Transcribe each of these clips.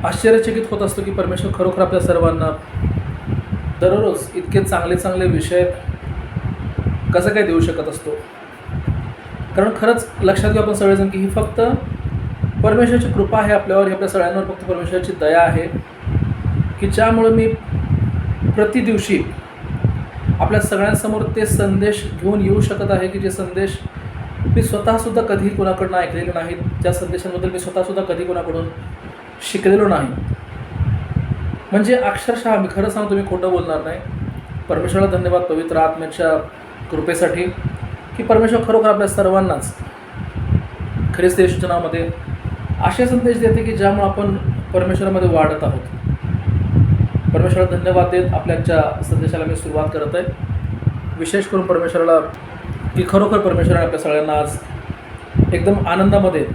आश्चर्यचकित होत असतो की परमेश्वर खरोखर आपल्या सर्वांना दररोज इतके चांगले चांगले विषय कसं काय देऊ शकत असतो. कारण खरंच लक्षात घेऊ आपण सगळेजण की ही फक्त परमेश्वराची कृपा आहे आपल्यावर, ही आपल्या सगळ्यांवर फक्त परमेश्वराची दया आहे की ज्यामुळे मी प्रतिदिवशी आपल्या सगळ्यांसमोर ते संदेश घेऊन येऊ शकत आहे की जे संदेश मी स्वतःसुद्धा कधी कोणाकडून ऐकलेले नाहीत, ज्या संदेशांबद्दल मी स्वतःसुद्धा कधी कोणाकडून शिकलेलो नाही. म्हणजे अक्षरशः मी खरं सांगतो, मी खोटं बोलणार नाही. परमेश्वराला धन्यवाद पवित्र आत्म्याच्या कृपेसाठी की परमेश्वर खरोखर आपल्या सर्वांनाच ख्रिस्त येशूच्या नावामध्ये असे संदेश देते की ज्यामुळे आपण परमेश्वरामध्ये वाढत आहोत. परमेश्वराला धन्यवाद देत आपल्याच्या संदेशाला मी सुरुवात करत आहे. विशेष करून परमेश्वराला की खरोखर परमेश्वराने आपल्या सगळ्यांना आज एकदम आनंदामध्ये,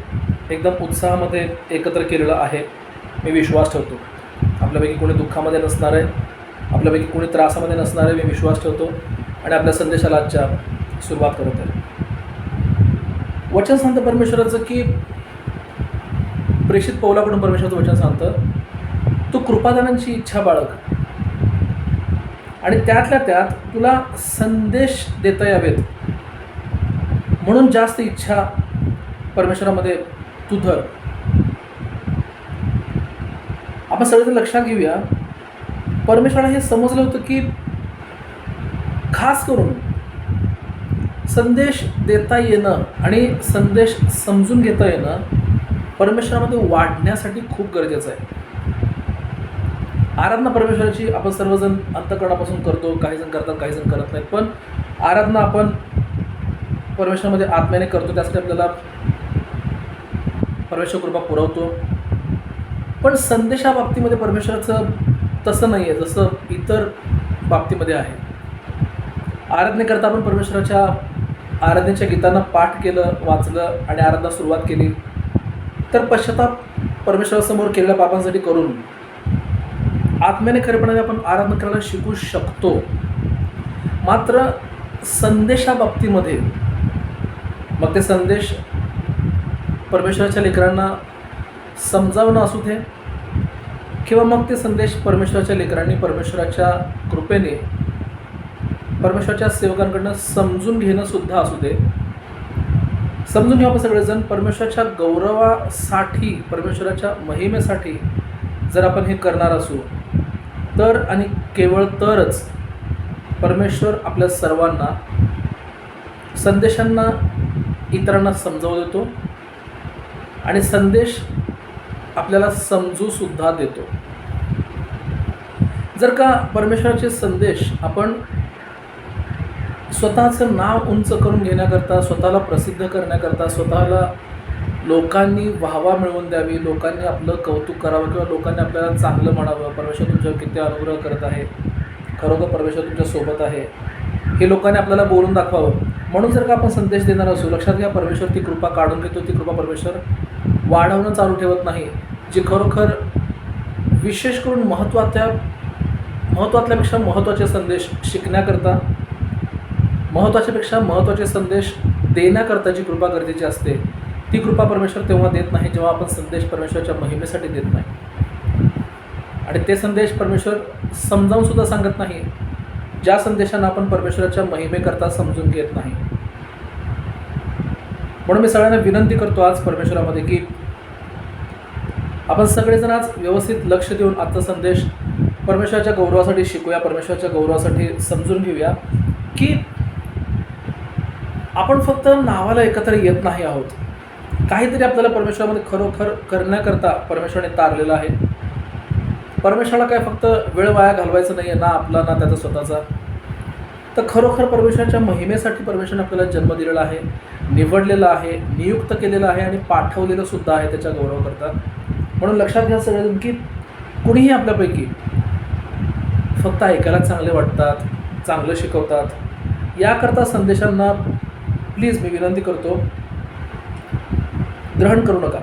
एकदम उत्साहामध्ये एकत्र केलेलं आहे. मी विश्वास ठेवतो आपल्यापैकी कोणी दुःखामध्ये नसणार आहे, आपल्यापैकी कोणी त्रासामध्ये नसणार आहे. मी विश्वास ठेवतो आणि आपल्या संदेशाला आजच्या सुरुवात करत आहे. वचन सांगतं परमेश्वराचं की प्रेषित पौलाकडून परमेश्वराचं वचन सांगतं, तू कृपादानांची इच्छा बाळग आणि त्यातल्या त्यात तुला संदेश देता यावेत म्हणून जास्त इच्छा परमेश्वरामध्ये तू धर. आपण सगळं लक्षात घेऊया, परमेश्वराला हे समजलं होतं की खास करून संदेश देता येणं आणि संदेश समजून घेता येणं परमेश्वरामध्ये वाढण्यासाठी खूप गरजेचं आहे. आराधना परमेश्वराची आपण सर्वजण अंतःकरणापासून करतो, काही जण करतात, काही जण करत नाहीत. पण आराधना आपण परमेश्वरामध्ये आत्म्याने करतो, त्यासाठी आपल्याला परमेश्वर कृपा पुरवतो. पण संदेशाबाबतीमध्ये परमेश्वराचं तसं नाही आहे जसं इतर बाबतीमध्ये आहे. आराधनेकरता आपण परमेश्वराच्या आराधनेच्या गीतांना पाठ केलं, वाचलं आणि आराधना सुरुवात केली तर पश्चाताप परमेश्वरासमोर केलेल्या पापांसाठी करून आत्म्याने खरेपणाने आपण आराधना करायला शिकू शकतो. मात्र संदेशाबाबतीमध्ये मग ते संदेश परमेश्वराच्या लेकरांना समजावणं असू दे किंवा मग ते संदेश परमेश्वराच्या लेकरांनी परमेश्वराच्या कृपेने परमेश्वराच्या सेवकांकडनं समजून घेणं सुद्धा असू दे. समजून घ्या आपण सगळेजण, परमेश्वराच्या गौरवासाठी, परमेश्वराच्या महिमेसाठी जर आपण हे करणार असू तर आणि केवळ तरच परमेश्वर आपल्या सर्वांना संदेशांना इतरांना समजावून देतो आणि संदेश आपल्याला समजूसुद्धा देतो. जर का परमेश्वराचे संदेश आपण स्वतःचं नाव उंच करून घेण्याकरता, स्वतःला प्रसिद्ध करण्याकरता, स्वतःला लोकांनी वाहवा मिळवून द्यावी, लोकांनी आपलं कौतुक करावं किंवा लोकांनी आपल्याला चांगलं म्हणावं, परमेश्वर तुमच्यावर किती अनुग्रह करत आहे, खरोखर परमेश्वर तुमच्यासोबत आहे, हे लोकांनी आपल्याला बोलून दाखवावं म्हणून जर का आपण संदेश देणार असू, लक्षात घ्या परमेश्वर ती कृपा काढून घेतो. ती कृपा परमेश्वर वाढवणं चालू ठेवत नाही. जी खरोखर विशेष करून महत्त्वातल्यापेक्षा महत्त्वाचे संदेश शिकण्याकरता, महत्त्वाच्यापेक्षा महत्त्वाचे संदेश देण्याकरता जी कृपा गरजेची असते, ती कृपा परमेश्वर तेव्हा देत नाही जेव्हा आपण संदेश परमेश्वराच्या महिमेसाठी देत नाही. आणि ते संदेश परमेश्वर समजावून सुद्धा सांगत नाही ज्या संदेशांना आपण परमेश्वराच्या महिमेकरता समजून घेत नाही. म्हणून मी सगळ्यांना विनंती करतो आज परमेश्वरामध्ये की आपण सगळेजण आज व्यवस्थित लक्ष देऊन आजचा संदेश परमेश्वराच्या गौरवासाठी शिकूया, परमेश्वराच्या गौरवासाठी समजून घेऊया की आपण फक्त नावाला एकत्र येत नाही आहोत. काहीतरी आपल्याला परमेश्वरामध्ये खरोखर करण्याकरता परमेश्वराने तारलेलं आहे. परमेश्वराला काय फक्त वेळ वाया घालवायचं नाही आहे, ना आपला ना त्याचा स्वतःचा, तर खरोखर परमेश्वराच्या महिमेसाठी परमेश्वराने आपल्याला जन्म दिलेला आहे, निवडलेला आहे, नियुक्त केलेलं आहे आणि पाठवलेलं सुद्धा आहे त्याच्या गौरवाकरता. म्हणून लक्षात घ्या सगळेजण की कुणीही आपल्यापैकी फक्त ऐकायला चांगले वाटतात, चांगलं शिकवतात, याकरता संदेशांना प्लीज मी विनंती करतो ग्रहण करू नका.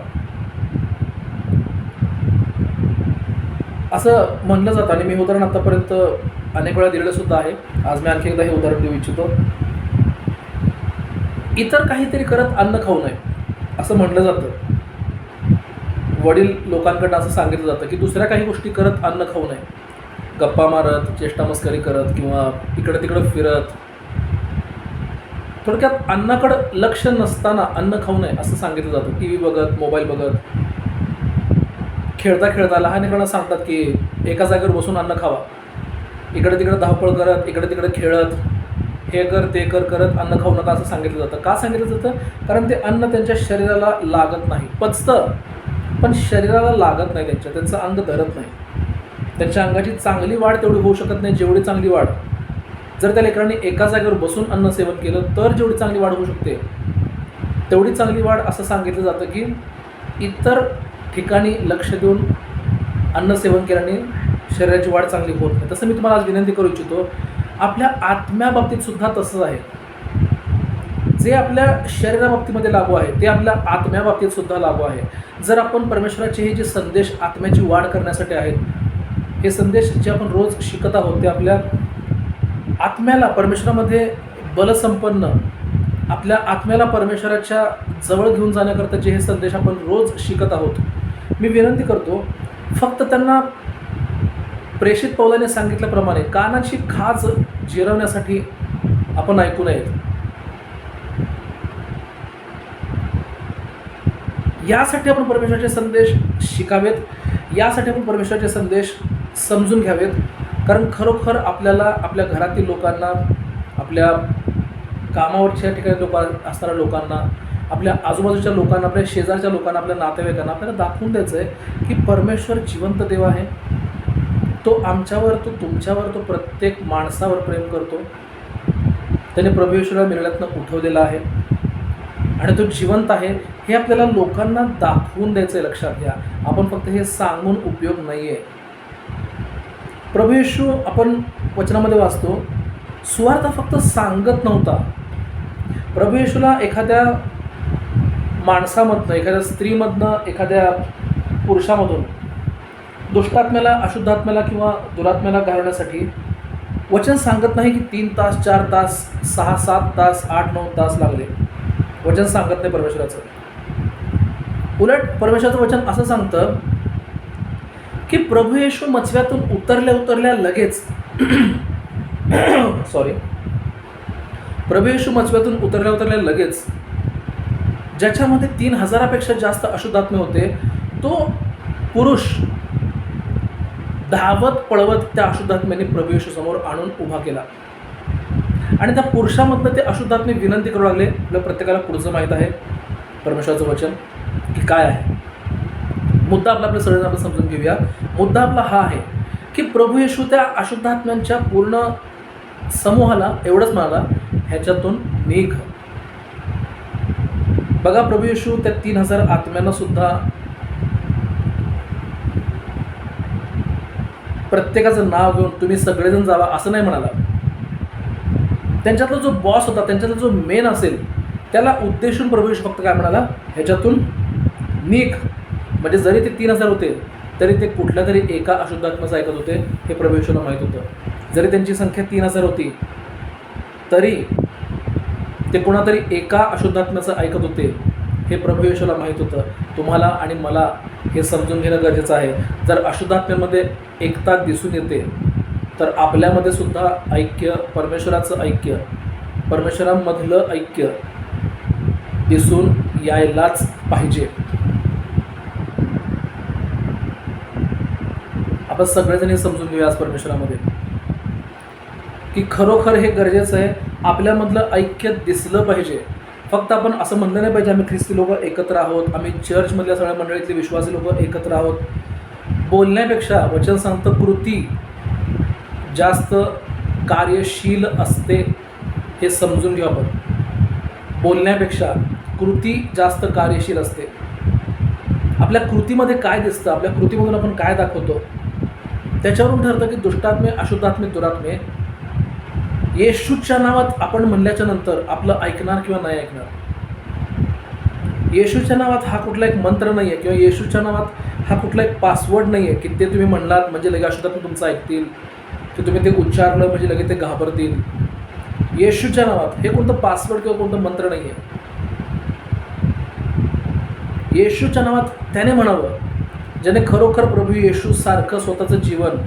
असं म्हणलं जातं आणि मी उदाहरण आतापर्यंत अनेक वेळा दिलेलं सुद्धा आहे. आज मी आणखी एकदा हे उदाहरण देऊ इच्छितो. इतर काहीतरी करत अन्न खाऊ नये असं म्हणलं जातं. वडील लोकांकडनं असं सांगितलं जातं की दुसऱ्या काही गोष्टी करत अन्न खाऊ नये, गप्पा मारत, चेष्टामस्करी करत किंवा इकडं तिकडं फिरत, थोडक्यात अन्नाकडं लक्ष नसताना अन्न खाऊ नये असं सांगितलं जातं. टी व्ही बघत, मोबाईल बघत, खेळता खेळता लहान लेकरांना सांगतात की एका जागेवर बसून अन्न खावा, इकडे तिकडे धावपळ करत, इकडे तिकडे खेळत, हे कर ते कर करत अन्न खाऊ नका असं सांगितलं जातं. का सांगितलं जातं? कारण ते अन्न त्यांच्या शरीराला लागत नाही. पचतं पण शरीराला लागत नाही, त्यांचं अंग धरत नाही. त्यांच्या अंगाची चांगली वाढ तेवढी होऊ शकत नाही जेवढी चांगली वाढ जर त्या लेकरांनी एका जागेवर बसून अन्न सेवन केलं तर जेवढी चांगली वाढ होऊ शकते तेवढी चांगली वाढ असं सांगितलं जातं की इतर ठिकाणी लक्ष देऊन अन्न सेवन केल्याने शरीराची वाढ चांगली होत नाही. तसं मी तुम्हाला आज विनंती करू इच्छितो, आपल्या आत्म्याबाबतीत सुद्धा तसंच आहे. जे आपल्या शरीराबाबतीमध्ये लागू आहे ते आपल्या आत्म्याबाबतीत सुद्धा लागू आहे. जर आपण परमेश्वराचे हे जे संदेश आत्म्याची वाढ करण्यासाठी आहेत, हे संदेश जे आपण रोज शिकत आहोत ते आपल्या आत्म्याला परमेश्वरामध्ये बलसंपन्न, आपल्या आत्म्याला परमेश्वराच्या जवळ घेऊन जाण्याकरता जे हे संदेश आपण रोज शिकत आहोत, मी विनंती करतो फक्त त्यांना प्रेषित पौलाने सांगितल्याप्रमाणे कानाची खाज जिरवण्यासाठी आपण ऐकू नयेत. यासाठी आपण परमेश्वराचे संदेश शिकावेत, यासाठी आपण परमेश्वराचे संदेश समजून घ्यावेत. कारण खरोखर आपल्याला आपल्या घरातील लोकांना, आपल्या कामावरच्या ठिकाणी असणाऱ्या लोकांना, आपल्या आजूबाजूच्या लोकांना, आपल्या शेजारच्या लोकांना, आपल्या नातेवाईकांना आपल्याला दाखवून द्यायचं आहे की परमेश्वर जिवंत देव आहे. तो आमच्यावर, तो तुमच्यावर, तो प्रत्येक माणसावर प्रेम करतो. त्याने प्रभू येशूला मिळण्यातनं उठवलेला आहे आणि तो जिवंत आहे हे आपल्याला लोकांना दाखवून द्यायचं आहे. लक्षात घ्या, आपण फक्त हे सांगून उपयोग नाही आहे. प्रभू येशू आपण वचनामध्ये वाचतो, सुवार्ता फक्त सांगत नव्हता. प्रभू येशूला एखाद्या माणसामधनं, एखाद्या स्त्रीमधनं, एखाद्या पुरुषामधून दुष्टात्म्याला, अशुद्धात्म्याला किंवा दुरात्म्याला घालवण्यासाठी वचन सांगत नाही की 3 तास, 4 तास, 6, 7 तास, 8, 9 तास लागले. वचन सांगत नाही परमेश्वराचं. उलट परमेश्वराचं वचन असं सांगतं की प्रभू येशू मचव्यातून उतरल्या लगेच प्रभू येशू मचव्यातून उतरल्या लगेच ज्याच्यामध्ये 3000पेक्षा जास्त अशुद्धात्मे होते, तो पुरुष धावत पळवत त्या अशुद्धात्म्याने प्रभू येशू समोर आणून उभा केला आणि त्या पुरुषामधनं ते अशुद्धात्मे विनंती करू लागले. आपल्या प्रत्येकाला पुढचं माहीत आहे परमेश्वराचं वचन की काय आहे. मुद्दा आपल्या सगळ्यांना आपण समजून घेऊया. मुद्दा आपला हा आहे की प्रभू येशू त्या अशुद्धात्म्यांच्या पूर्ण समूहाला एवढंच म्हणाला, ह्याच्यातून निघ. बघा, प्रभू येशू त्या 3000 आत्म्यांना सुद्धा प्रत्येकाचं नाव घेऊन तुम्ही सगळेजण जावा असं नाही म्हणाला. त्यांच्यातला जो बॉस होता, त्यांच्यातला जो मेन असेल, त्याला उद्देशून प्रभू येशू फक्त काय म्हणाला, ह्याच्यातून निघ. म्हणजे जरी ते 3000 होते तरी ते कुठल्या तरी एका अशुद्धात्म्याचं ऐकत होते हे प्रभू येशूला माहीत होतं. जरी त्यांची संख्या 3000 होती तरी ते कोणातरी एका अशुद्धात्म्याचं ऐकत होते हे प्रभू येशूला माहीत होतं. तुम्हाला आणि मला हे समजून घेणं गरजेचं आहे. जर अशुद्धात्म्यामध्ये एकता दिसून येते तर आपल्यामध्ये सुद्धा ऐक्य, परमेश्वराचं ऐक्य, परमेश्वरामधलं ऐक्य दिसून यायलाच पाहिजे. आपण सगळेजण हे समजून घेऊया आज परमेश्वरामध्ये की खरोखर हे गरजेचं आहे. आपल्यामधलं ऐक्य दिसलं पाहिजे. फक्त आपण असं म्हणलं नाही पाहिजे आम्ही ख्रिस्ती लोक एकत्र आहोत, आम्ही चर्चमधल्या सगळ्या मंडळीतले विश्वासी लोक एकत्र आहोत. बोलण्यापेक्षा वचन सांगतं कृती जास्त कार्यशील असते हे समजून घेऊ आपण. बोलण्यापेक्षा कृती जास्त कार्यशील असते. आपल्या कृतीमध्ये काय दिसतं, आपल्या कृतीमधून आपण काय दाखवतो त्याच्यावरून ठरतं की दुष्टात्मे, अशुद्धात्मे, दुरात्मे येशूच्या नावात आपण म्हणल्याच्या नंतर आपलं ऐकणार किंवा नाही ऐकणार. येशूच्या नावात हा कुठला एक मंत्र नाही आहे किंवा येशूच्या नावात हा कुठला एक पासवर्ड नाही आहे की ते तुम्ही म्हणलात म्हणजे लगे अशुद्धात्मे तुमचं ऐकतील, की तुम्ही ते उच्चारलं म्हणजे लगे ते घाबरतील. येशूच्या नावात हे कोणतं पासवर्ड किंवा कोणतं मंत्र नाही आहे. येशूच्या नावात त्याने म्हणावं ज्याने खरोखर प्रभू येशू सारखं स्वतःचं जीवन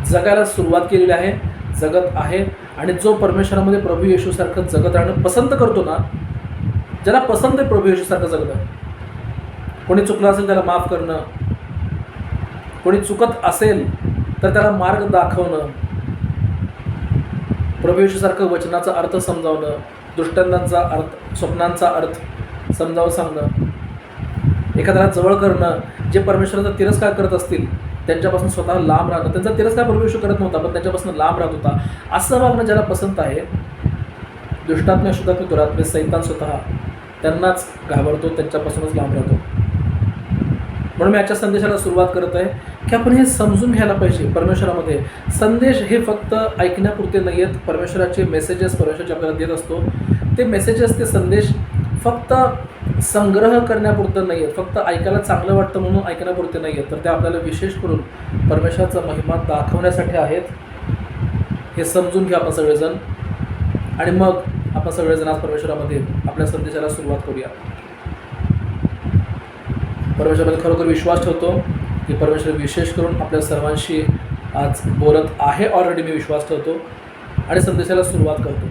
जगायला सुरुवात केलेली आहे, जगत आहे, आणि जो परमेश्वरामध्ये प्रभू येशू सारखं जगत राहणं पसंत करतो ना, ज्याला पसंत आहे प्रभू येशू सारखं जगणं, कोणी चुकलं असेल त्याला माफ करणं, कोणी चुकत असेल तर त्याला मार्ग दाखवणं, प्रभू येशू सारखं वचनाचा अर्थ समजावणं, दृष्टांतांचा अर्थ, स्वप्नांचा अर्थ समजावून सांगणं, एखाद्याला जवळ करणं, जे परमेश्वराचा तिरस्कार करत असतील त्यांच्यापासून स्वतः लांब राहणं. त्यांचा तिरस्कार प्रभू येशू करत नव्हता, पण त्यांच्यापासून लांब राहत होता. असं वागणं ज्याला पसंत आहे, दुष्टात्मे, अशुद्धात्मे, दुरात्मे, सैतान स्वतः त्यांनाच घाबरतो, त्यांच्यापासूनच लांब राहतो. म्हणून मी आजच्या संदेशाला सुरुवात करत आहे की आपण हे समजून घ्यायला पाहिजे. परमेश्वरामध्ये संदेश हे फक्त ऐकण्यापुरते नाही आहेत. परमेश्वराचे मेसेजेस परमेश्वराचे आपल्याला देत असतो. ते मेसेजेस, ते संदेश फक्त संग्रह करण्यापुरतं नाही आहेत, फक्त ऐकायला चांगलं वाटतं म्हणून ऐकण्यापुरते नाही आहेत, तर ते आपल्याला विशेष करून परमेश्वराचा महिमा दाखवण्यासाठी आहेत. हे समजून घ्या आपण सगळेजण, आणि मग आपण सगळेजण आज परमेश्वरामध्ये आपल्या संदेशाला सुरुवात करूया. परमेश्वरामध्ये खरोखर विश्वास ठेवतो की परमेश्वर विशेष करून आपल्या सर्वांशी आज बोलत आहे. ऑलरेडी मी विश्वास ठेवतो आणि संदेशाला सुरुवात करतो.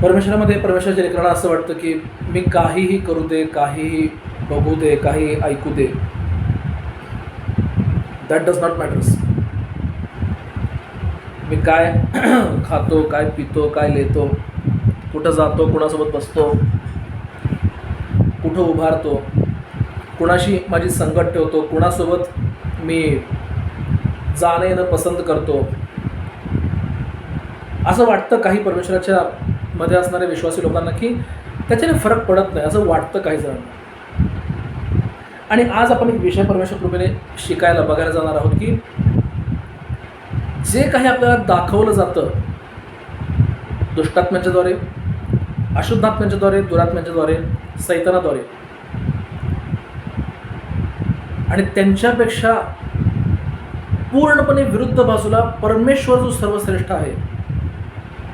परमेश्वरामध्ये परमेश्वराच्या लेकराला असं वाटतं की मी काहीही करू दे, काहीही बघू दे, काहीही ऐकू दे, दॅट डज नॉट मॅटर्स. मी काय खातो, काय पितो, काय लेतो, कुठं जातो, कुणासोबत बसतो, कुठं उभारतो, कुणाशी माझी संगत ठेवतो, कुणासोबत मी जाणं येणं पसंत करतो, असं वाटतं काही परमेश्वराच्या मध्ये असणाऱ्या विश्वासी लोकांना की त्याच्याने फरक पडत नाही, असं वाटतं काही जणांना. आणि आज आपण एक विषय परमेश्वर कृपेने शिकायला, बघायला जाणार आहोत की जे काही आपल्याला दाखवलं जातं दुष्टात्म्यांच्याद्वारे, अशुद्धात्म्यांच्याद्वारे, दुरात्म्यांच्याद्वारे, सैतानाद्वारे, आणि त्यांच्यापेक्षा पूर्णपणे विरुद्ध बाजूला परमेश्वर जो सर्वश्रेष्ठ आहे,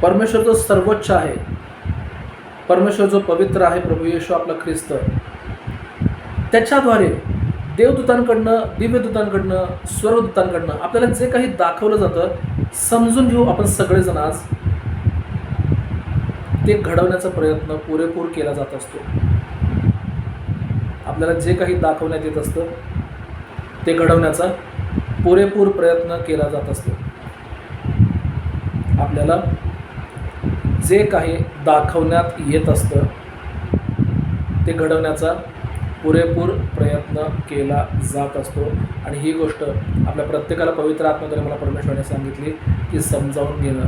परमेश्वर जो सर्वोच्च आहे, परमेश्वर जो पवित्र आहे, प्रभू येशू आपला ख्रिस्त, त्याच्याद्वारे देवदूतांकडनं, दिव्यदूतांकडनं, स्वर्गदूतांकडनं आपल्याला जे काही दाखवलं जातं, समजून घेऊ आपण सगळेजण आज. ते घडवण्याचा प्रयत्न पुरेपूर केला जात असतो. आपल्याला जे काही दाखवण्यात येत असतं ते घडवण्याचा पुरेपूर प्रयत्न केला जात असतो. आपल्याला जे काही दाखवण्यात येत असतं ते घडवण्याचा पुरेपूर प्रयत्न केला जात असतो. आणि ही गोष्ट आपल्या प्रत्येकाला पवित्र आत्म्याद्वारे मला परमेश्वराने सांगितली की समजावून घेणं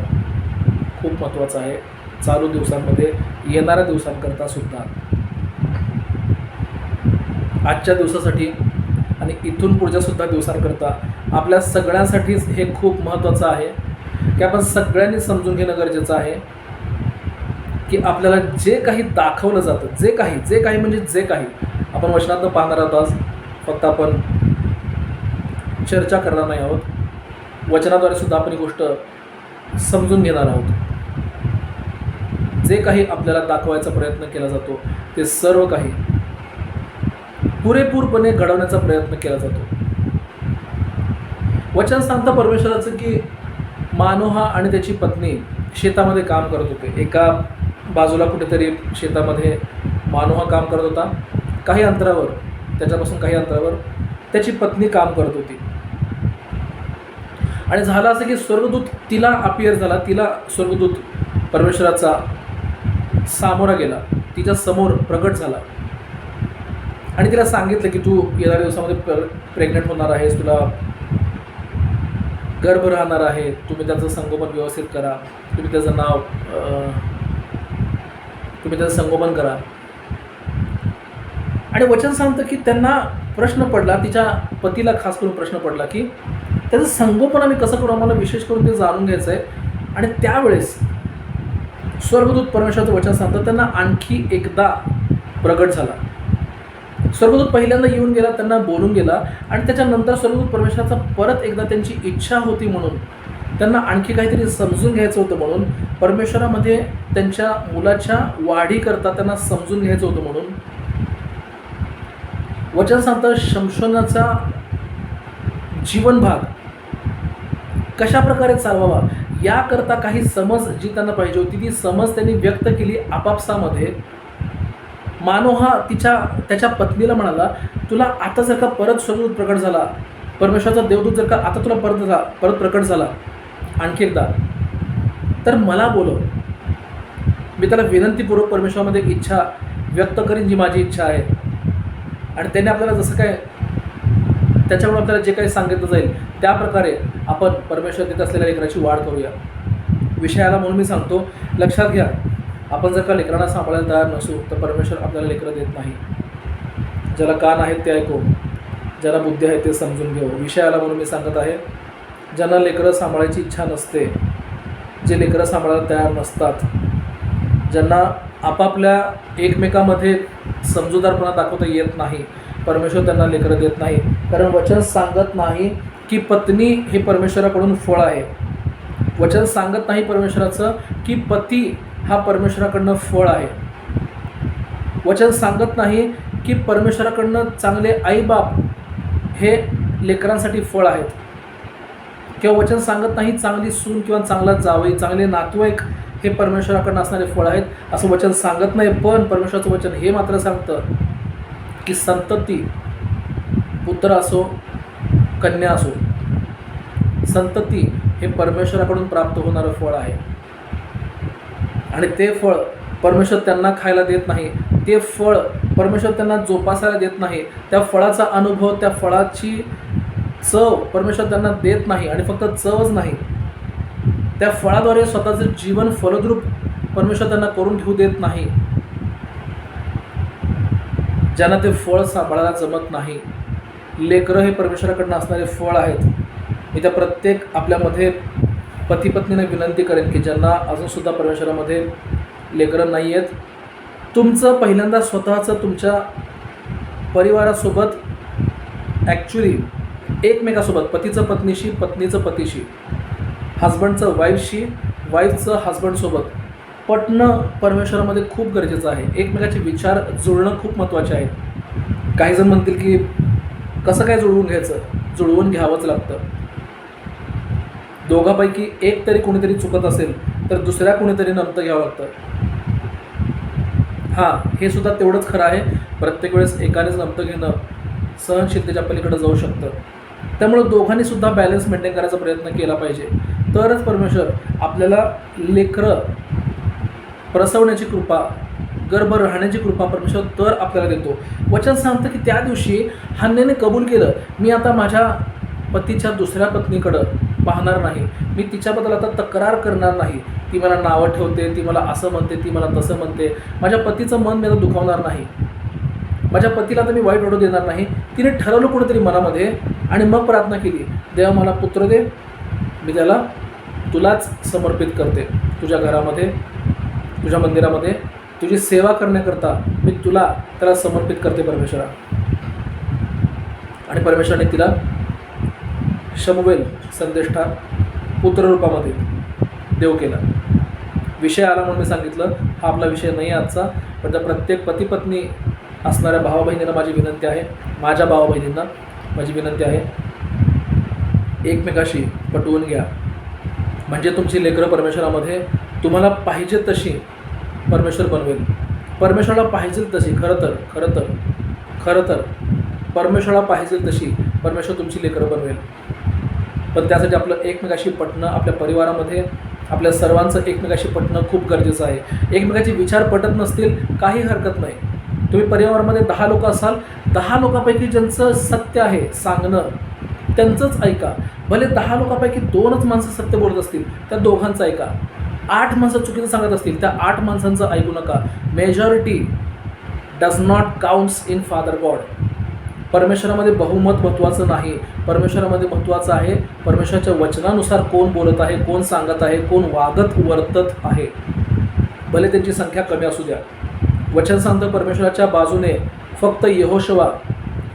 खूप महत्त्वाचं आहे. चालू दिवसांमध्ये, येणाऱ्या दिवसांकरता सुद्धा, आजच्या दिवसासाठी आणि इथून पुढच्या सुद्धा दिवसांकरता आपल्या सगळ्यांसाठीच हे खूप महत्त्वाचं आहे की आपण सगळ्यांनी समजून घेणं गरजेचं आहे की आपल्याला जे काही दाखवलं जातं, जे काही म्हणजे जे काही आपण वचनातनं पाहणार आहोत आज. फक्त आपण चर्चा करणार नाही आहोत, वचनाद्वारे सुद्धा आपण ही गोष्ट समजून घेणार आहोत. जे काही आपल्याला दाखवायचा प्रयत्न केला जातो ते सर्व काही पुरेपूरपणे घडवण्याचा प्रयत्न केला जातो. वचन सांगतं परमेश्वराचं की मानोहा आणि त्याची पत्नी शेतामध्ये काम करत होते. एका बाजूला कुठेतरी शेतामध्ये मानोहा काम करत होता. काही अंतरावर, त्याच्यापासून काही अंतरावर त्याची पत्नी काम करत होती. आणि झालं असं की स्वर्गदूत तिला अपियर झाला. तिला स्वर्गदूत परमेश्वराचा सामोरा गेला, तिच्या समोर प्रकट झाला आणि तिला सांगितलं की तू येणाऱ्या दिवसामध्ये प्रेग्नंट होणार आहेस, तुला गर्भ राहणार आहे, तुम्ही त्याचं संगोपन व्यवस्थित करा, तुम्ही त्याचं संगोपन करा. आणि वचन सांगतं की त्यांना प्रश्न पडला, तिच्या पतीला खास करून प्रश्न पडला की त्याचं संगोपन आम्ही कसं करू, आम्हाला विशेष करून ते जाणून घ्यायचं आहे. आणि त्यावेळेस स्वर्गदूत परमेश्वराचं वचन सांगतं त्यांना आणखी एकदा प्रगट झाला. स्वर्गदूत पहिल्यांदा येऊन गेला, त्यांना बोलून गेला, आणि त्याच्यानंतर स्वर्गदूत परमेश्वराचा परत एकदा त्यांची इच्छा होती म्हणून, त्यांना आणखी काहीतरी समजून घ्यायचं होतं म्हणून, परमेश्वरामध्ये त्यांच्या मुलाच्या वाढीकरता त्यांना समजून घ्यायचं होतं म्हणून वचन सांगतं शमशोनाचा जीवनभाग कशा प्रकारे चालवावा याकरता काही समज जी त्यांना पाहिजे होती ती समज त्यांनी व्यक्त केली आपापसामध्ये. मानोहा त्याच्या पत्नीला म्हणाला, तुला आता जर का परत स्वरूप प्रकट झाला, परमेश्वराचा देवदूत जर का आता तुला परत प्रकट झाला आणखी एकदा, तर मला बोलव. मी त्याला विनंतीपूर्वक परमेश्वरामध्ये इच्छा व्यक्त करीन जी माझी इच्छा आहे. आणि त्याने आपल्याला जसं काय त्याच्यामुळे आपल्याला जे काही सांगितलं जाईल त्याप्रकारे आपण परमेश्वर देत असलेल्या लेकराची वाढ करूया. विषयाला म्हणून मी सांगतो, लक्षात घ्या, आपण जर का लेकरांना सांभाळायला तयार नसू तर परमेश्वर आपल्याला लेकरं देत नाही. ज्याला कान आहेत ते ऐकू, ज्याला बुद्धी आहे ते समजून घेऊ. विषयाला म्हणून मी सांगत आहे, ज्यांना लेकरं सांभाळायची इच्छा नसते, जे लेकरं सांभाळायला तयार नसतात, ज्यांना आपापल्या एकमेकामध्ये समजूतदारपणा दाखवता येत नाही, परमेश्वर त्यांना लेकरं देत नाही. कारण वचन सांगत नाही की पत्नी हे परमेश्वराकडून फळ आहे. वचन सांगत नाही परमेश्वराचं की पती हा परमेश्वराकडनं फळ आहे. वचन सांगत नाही की परमेश्वराकडनं चांगले आईबाप हे लेकरांसाठी फळ आहेत. किंवा वचन सांगत नाही चांगली सून किंवा चांगला जावई, चांगले नातेवाईक हे परमेश्वराकडनं असणारे फळ आहेत, असं वचन सांगत नाही. पण परमेश्वराचं वचन हे मात्र सांगतं की संतती, पुत्र असो कन्या असो, संतती हे परमेश्वराकडून प्राप्त होणारं फळ आहे. आणि ते फळ परमेश्वर त्यांना खायला देत नाही, ते फळ परमेश्वर त्यांना जोपासायला देत नाही. त्या फळाचा अनुभव, त्या फळाची चव परमेश्वर त्यांना देत नाही. आणि फक्त चवच नाही, त्या फळाद्वारे स्वतःचं जीवन फलद्रूप परमेश्वर त्यांना करून घेऊ देत नाही. ज्यांना ते फळ सांभाळायला जमत नाही, लेकरं हे परमेश्वराकडनं असणारे फळ आहेत. मी त्या प्रत्येक आपल्यामध्ये पती पत्नीने विनंती करेन की ज्यांना अजूनसुद्धा परमेश्वरामध्ये लेकरं नाही आहेत, तुमचं पहिल्यांदा स्वतःचं तुमच्या परिवारासोबत, ॲक्च्युली एकमेकासोबत, पतीचं पत्नीशी, पत्नीचं पतीशी, हजबंडचं वाईफशी, वाईफचं हजबंडसोबत पटणं परमेश्वरामध्ये खूप गरजेचं आहे. एकमेकाचे विचार जुळणं खूप महत्त्वाचे आहे. काही जण म्हणतील की कसं काय जुळवून घ्यायचं? जुळवून घ्यावंच लागतं. दोघांपैकी एक तरी कोणीतरी चुकत असेल तर दुसऱ्या कोणीतरी नमतं घ्यावं लागतं. हां, हे सुद्धा तेवढंच खरं आहे, प्रत्येक वेळेस एकानेच नमतं घेणं सहनशीलतेच्या पलीकडे जाऊ शकतं. त्यामुळं दोघांनीसुद्धा बॅलन्स मेंटेन करायचा प्रयत्न केला पाहिजे. तरच परमेश्वर आपल्याला लेकरं प्रसवण्याची कृपा, गर्भ राहण्याची कृपा परमेश्वर तर आपल्याला देतो. वचन सांगतं की त्या दिवशी हन्नेने कबूल केलं, मी आता माझ्या पतीच्या दुसऱ्या पत्नीकडं पाहणार नाही, मी तिच्याबद्दल आता तक्रार करणार नाही. ती मला नावं ठेवते, ती मला असं म्हणते, ती मला तसं म्हणते, माझ्या पतीचं मन मी आता दुखावणार नाही, माझ्या पतीला आता मी वाईट ओढू देणार नाही. तिने ठरवलं कुठेतरी मनामध्ये आणि मग प्रार्थना केली, देवा मला पुत्र दे, मी त्याला तुलाच समर्पित करते. तुझ्या घरामध्ये, तुझ्या मंदिरामध्ये तुझी सेवा करण्याकरता मी त्याला समर्पित करते परमेश्वरा. आणि परमेश्वराने तिला शमूएल संदेष्टा पुत्ररूपामध्ये देव केला. विषय आला म्हणून मी सांगितलं, हा आपला विषय नाही आजचा, पण त्या प्रत्येक पती पत्नी असणाऱ्या भावा बहिणींना माझी विनंती आहे, माझ्या भावा बहिणींना माझी विनंती आहे, एकमेकाशी पटवून घ्या. म्हणजे तुमची लेकरं परमेश्वरामध्ये तुम्हाला पाहिजे तशी परमेश्वर बनवेल. परमेश्वराला पाहिजे तशी खरं तर परमेश्वराला पाहिजे तशी परमेश्वर तुमची लेकरं बनवेल. पण त्यासाठी आपलं एकमेकाशी पटणं, आपल्या परिवारामध्ये आपल्या सर्वांचं एकमेकाशी पटणं खूप गरजेचं आहे. एकमेकाचे विचार पटत नसतील काही हरकत नाही. तुम्ही परिवारामध्ये 10 लोक असाल, 10 लोकांपैकी ज्यांचं सत्य आहे सांगणं त्यांचंच ऐका. भले 10 लोकांपैकी 2च माणसं सत्य बोलत असतील, त्या दोघांचं ऐका. 8 माणसं चुकीचं सांगत असतील, त्या 8 माणसांचं ऐकू नका. Majority does not counts in Father God. परमेश्वरामध्ये बहुमत महत्त्वाचं नाही. परमेश्वरामध्ये महत्त्वाचं आहे परमेश्वराच्या वचनानुसार कोण बोलत आहे, कोण सांगत आहे, कोण वागत वर्तत आहे. भले त्यांची संख्या कमी असू द्या. वचन सांगतं परमेश्वराच्या बाजूने फक्त यहोशुवा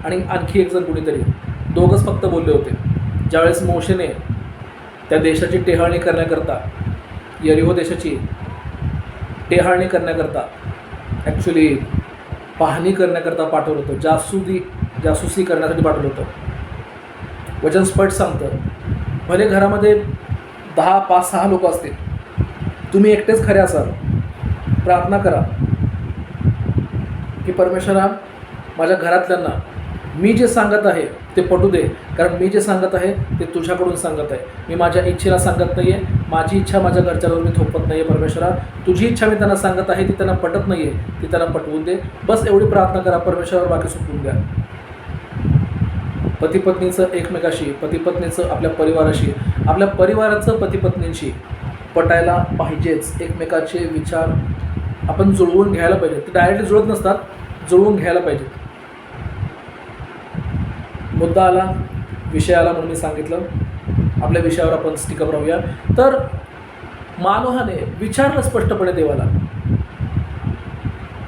आणि आणखी एक जण कुणीतरी, दोघंच फक्त बोलले होते. ज्यावेळेस मोशेने त्या देशाची टेहाळणी करण्याकरता, यरिहो देशाची टेहाळणी करण्याकरता, ॲक्च्युली पाहणी करण्याकरता पाठवलं होतं, जासूसी करण्यासाठी पाठवलं होतं. वचन स्पष्ट सांगतं, भले घरामध्ये 10, 5, 6 लोक असतील, तुम्ही एकटेच खरे असाल, प्रार्थना करा की परमेश्वरा माझ्या घरातल्यांना मी जे सांगत आहे ते पटू दे, कारण मी जे सांगत आहे ते तुझ्याकडून सांगत आहे. मी माझ्या इच्छेला सांगत नाही आहे, माझी इच्छा माझ्या घरच्यावर मी थोपत नाही आहे. परमेश्वरा तुझी इच्छा मी त्यांना सांगत आहे, ती त्यांना पटत नाही आहे, ती त्यांना पटवून दे. बस एवढी प्रार्थना करा, परमेश्वरावर बाकी सुटवून द्या. पतीपत्नीचं एकमेकाशी, पतीपत्नीचं आपल्या परिवाराशी, आपल्या परिवाराचं पतीपत्नींशी पटायला पाहिजेच. एकमेकाचे विचार आपण जुळवून घ्यायला पाहिजे. ते डायरेक्टली जुळत नसतात, जुळवून घ्यायला पाहिजे. मुद्दा आला, विषय आला म्हणून मी सांगितलं. आपल्या विषयावर आपण स्टिकअप राहूया. तर मानोहाने विचारलं स्पष्टपणे देवाला.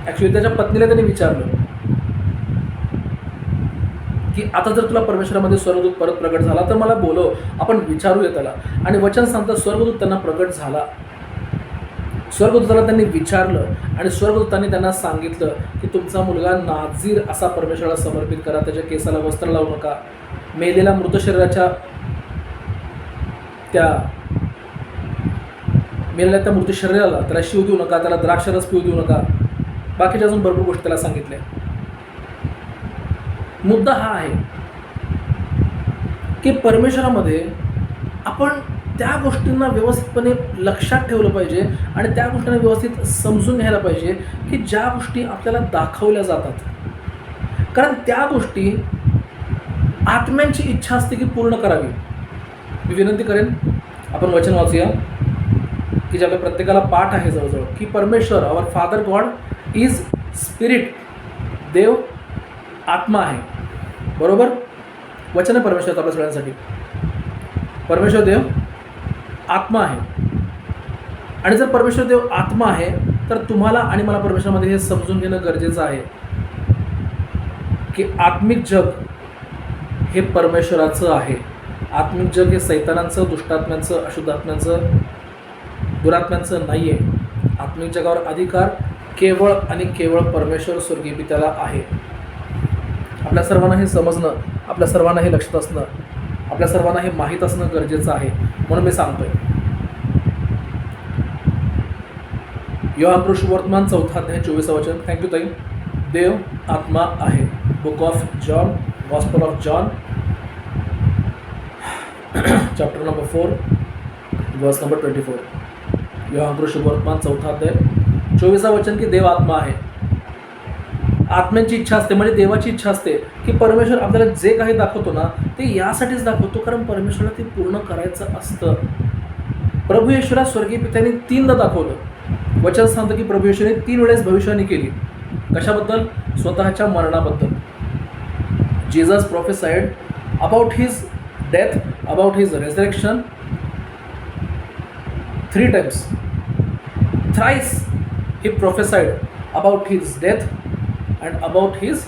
ॲक्च्युली त्याच्या पत्नीला त्यांनी विचारलं की आता जर तुला परमेश्वरामध्ये स्वर्गदूत परत प्रगट झाला तर मला बोलव, आपण विचारूया त्याला. आणि वचन सांगतं स्वर्गदूत त्यांना प्रगट झाला. स्वर्गदूताला त्यांनी विचारलं आणि स्वर्गदूतांनी त्यांना सांगितलं की तुमचा मुलगा नाझीर असा परमेश्वराला समर्पित करा, त्याच्या केसाला वस्त्र लावू नका, मेलेल्या मृत शरीराच्या मेलेल्या त्या मृत शरीराला त्याला शिव देऊ नका, त्याला द्राक्षरस पिऊ देऊ नका, बाकीच्या अजून भरपूर गोष्टी त्याला सांगितल्या. मुद्दा हा आहे की परमेश्वरामध्ये आपण त्या गोष्टींना व्यवस्थितपणे लक्षात ठेवलं पाहिजे आणि त्या गोष्टींना व्यवस्थित समजून घ्यायला पाहिजे की ज्या गोष्टी आपल्याला दाखवल्या जातात, कारण त्या गोष्टी आत्म्यांची इच्छा असते की पूर्ण करावी. मी विनंती करेन आपण वचन वाचूया की जे आपल्या प्रत्येकाला पाठ आहे जवळजवळ, की परमेश्वर आवर फादर गॉड इज स्पिरिट, देव आत्मा आहे. बरोबर वचन आहे परमेश्वराचं आपल्या सगळ्यांसाठी. परमेश्वर देव आत्मा आहे. आणि जर परमेश्वर देव आत्मा आहे तर तुम्हाला आणि मला परमेश्वरामध्ये हे समजून घेणं गरजेचं आहे की आत्मिक जग हे परमेश्वराचं आहे. आत्मिक जग हे सैतानांचं, दुष्टात्म्यांचं, अशुद्धात्म्यांचं, दुरात्म्यांचं नाही आहे. आत्मिक जगावर अधिकार केवळ आणि केवळ परमेश्वर स्वर्गीय पित्याला आहे. आपल्या सर्वांना हे समजणं, आपल्या सर्वांना हे लक्षात असणं, आपल्या सर्वांना हे माहीत असणं गरजेचं आहे. म्हणून मी सांगतोय योहान शुभवर्तमान 4 अध्याय 24 वचन. थँक्यू ताई. देव आत्मा आहे. Book of John, gospel of John chapter number 4 वर्स नंबर 24. योहान शुभवर्तमान 4 अध्याय 24 वचन की देव आत्मा आहे. आत्म्यांची इच्छा असते, म्हणजे देवाची इच्छा असते की परमेश्वर आपल्याला जे काही दाखवतो ना ते यासाठीच दाखवतो कारण परमेश्वराला ते पूर्ण करायचं असतं. प्रभू येशूला स्वर्गीय पित्याने 3दा दाखवलं. वचन सांगतं की प्रभू येशूने 3 वेळेस भविष्यवाणी केली. कशाबद्दल? स्वतःच्या मरणाबद्दल. Jesus prophesied about his death, about his resurrection 3 times. Thrice he prophesied about his death and about his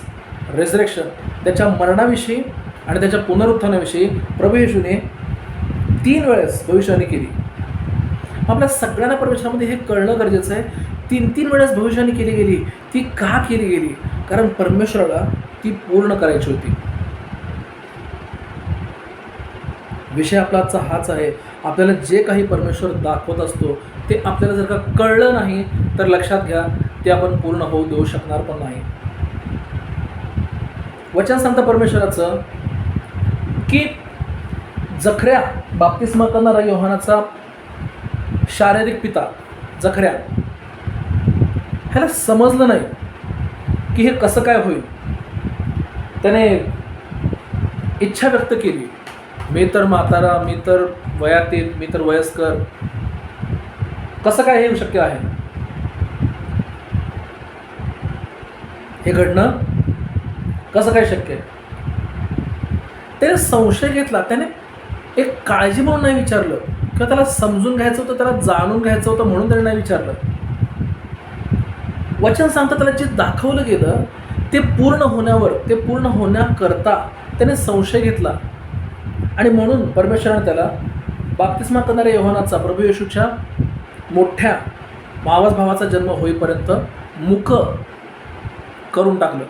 resurrection. त्याच्या मरणाविषयी आणि त्याच्या पुनरुत्थानाविषयी प्रभू येशूने 3 वेळेस भविष्यवाणी केली. आपल्या सगळ्यांना परमेश्वरामध्ये हे कळणं गरजेचं आहे. 3 वेळेस भविष्यवाणी केली गेली. ती का केली गेली? कारण परमेश्वराला ती पूर्ण करायची होती. विषय आपला आजचा हाच आहे. आपल्याला जे काही परमेश्वर दाखवत असतो ते आपल्याला जर का कळलं नाही तर लक्षात घ्या ते आपण पूर्ण होऊ देऊ शकणार पण नाही. वचन सांगतं परमेश्वराचं की जखऱ्या, बाप्तिस्मा करणारा योहानाचा शारीरिक पिता जखऱ्या, ह्याला समजलं नाही की हे कसं काय होईल. त्याने इच्छा व्यक्त केली, मी तर म्हातारा, मी तर वयातील, मी तर वयस्कर, कसं काय हे शक्य आहे? हे घडणं कसं काय शक्य आहे? त्याने संशय घेतला. त्याने एक काळजी म्हणून नाही विचारलं किंवा त्याला समजून घ्यायचं होतं, त्याला जाणून घ्यायचं होतं म्हणून त्याने नाही विचारलं. वचन सांगतं त्याला जे दाखवलं गेलं ते पूर्ण होण्यावर, ते पूर्ण होण्याकरता त्याने संशय घेतला आणि म्हणून परमेश्वराने त्याला बाप्तिस्मा करणाऱ्या योहानाचा, प्रभू येशूच्या मोठ्या मावस भावाचा जन्म होईपर्यंत मुक करून टाकलं.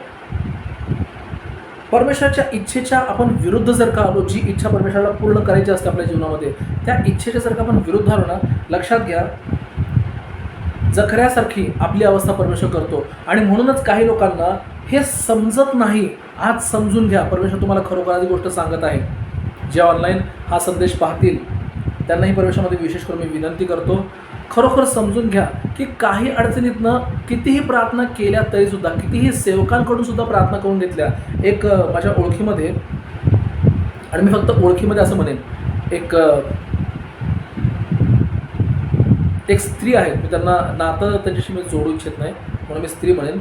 परमेश्वराच्या इच्छेच्या आपण विरुद्ध जर का आलो, जी इच्छा परमेश्वराला पूर्ण करायची असते आपल्या जीवनामध्ये, त्या इच्छेच्या जर का आपण विरुद्ध आलो ना, लक्षात घ्या जखऱ्यासारखी आपली अवस्था परमेश्वर करतो. आणि म्हणूनच काही लोकांना हे समजत नाही. आज समजून घ्या, परमेश्वर तुम्हाला खरोखर गोष्ट सांगत आहे. जे ऑनलाईन हा संदेश पाहतील त्यांनाही परमेश्वरामध्ये विशेष करून मी विनंती करतो, खरोखर समजून घ्या की काही अडचणीतनं कितीही प्रार्थना केल्या तरीसुद्धा, कितीही सेवकांकडून सुद्धा प्रार्थना करून घेतल्या. एक माझ्या ओळखीमध्ये, आणि मी फक्त ओळखीमध्ये असं म्हणेन, एक स्त्री आहेत, मी त्यांना नातं त्यांच्याशी मी जोडू इच्छित नाही म्हणून मी स्त्री म्हणेन.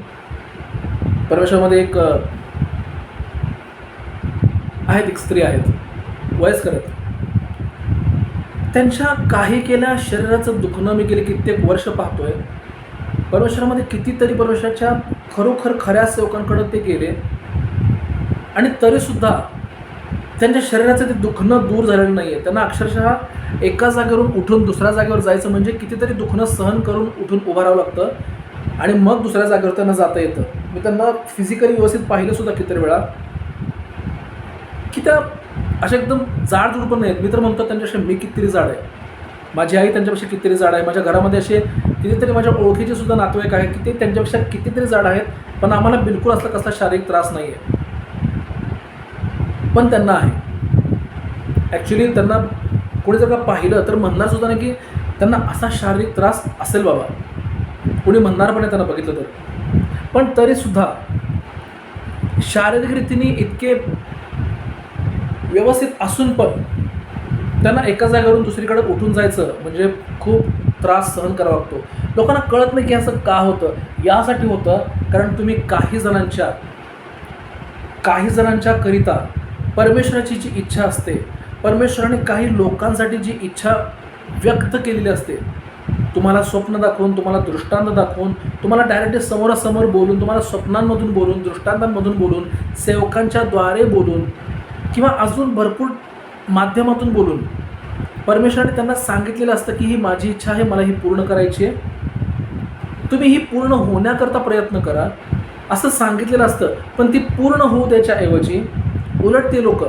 परमेश्वरामध्ये एक स्त्री आहेत, वयस्कर आहेत. त्यांच्या काही केल्या शरीराचं दुखणं मी गेले कित्येक वर्ष पाहतोय. परमेश्वरामध्ये कितीतरी परमेश्वराच्या खरोखर खऱ्या सेवकांकडे ते गेले आणि तरीसुद्धा त्यांच्या शरीराचं ते दुखणं दूर झालेलं नाही आहे. त्यांना अक्षरशः एका जागेवरून उठून दुसऱ्या जागेवर जायचं म्हणजे कितीतरी दुखणं सहन करून उठून उभं राहावं लागतं आणि मग दुसऱ्या जागेवर त्यांना जाता येतं. मी त्यांना फिजिकली व्यवस्थित पाहिलंसुद्धा कितीतरी वेळा की त्या अशा एकदम जाडजूड पण नाहीत. मी तर म्हणतो त्यांच्यापेक्षा मी कितीतरी जाड आहे, माझी आई त्यांच्यापेक्षा कितीतरी जाड आहे, माझ्या घरामध्ये असे कितीतरी माझ्या ओळखीचे सुद्धा नातेवाईक आहेत की ते त्यांच्यापेक्षा कितीतरी जाड आहेत, पण आम्हाला बिलकुल असला कसला शारीरिक त्रास नाही आहे. पण त्यांना आहे. ॲक्च्युली त्यांना कोणी जर का पाहिलं तर म्हणणार सुद्धा नाही की त्यांना असा शारीरिक त्रास असेल बाबा, कोणी म्हणणार पण नाही त्यांना बघितलं तर. पण तरीसुद्धा शारीरिक रीतीने इतके व्यवस्थित असून पण त्यांना एका जागेवरून दुसरीकडे उठून जायचं म्हणजे खूप त्रास सहन करावा लागतो. लोकांना कळत नाही की असं का होतं. यासाठी होतं कारण तुम्ही काही जणांच्या करिता परमेश्वराची जी इच्छा असते, परमेश्वराने काही लोकांसाठी जी इच्छा व्यक्त केलेली असते, तुम्हाला स्वप्न दाखवून, तुम्हाला दृष्टांत दाखवून, तुम्हाला डायरेक्टली समोरासमोर बोलून, तुम्हाला स्वप्नांमधून बोलून, दृष्टांतांमधून बोलून, सेवकांच्या द्वारे बोलून किंवा अजून भरपूर माध्यमातून बोलून परमेश्वराने त्यांना सांगितलेलं असतं की ही माझी इच्छा आहे, मला ही पूर्ण करायची आहे, तुम्ही ही पूर्ण होण्याकरता प्रयत्न करा असं सांगितलेलं असतं. पण ती पूर्ण होऊ द्यायच्याऐवजी उलट ते लोक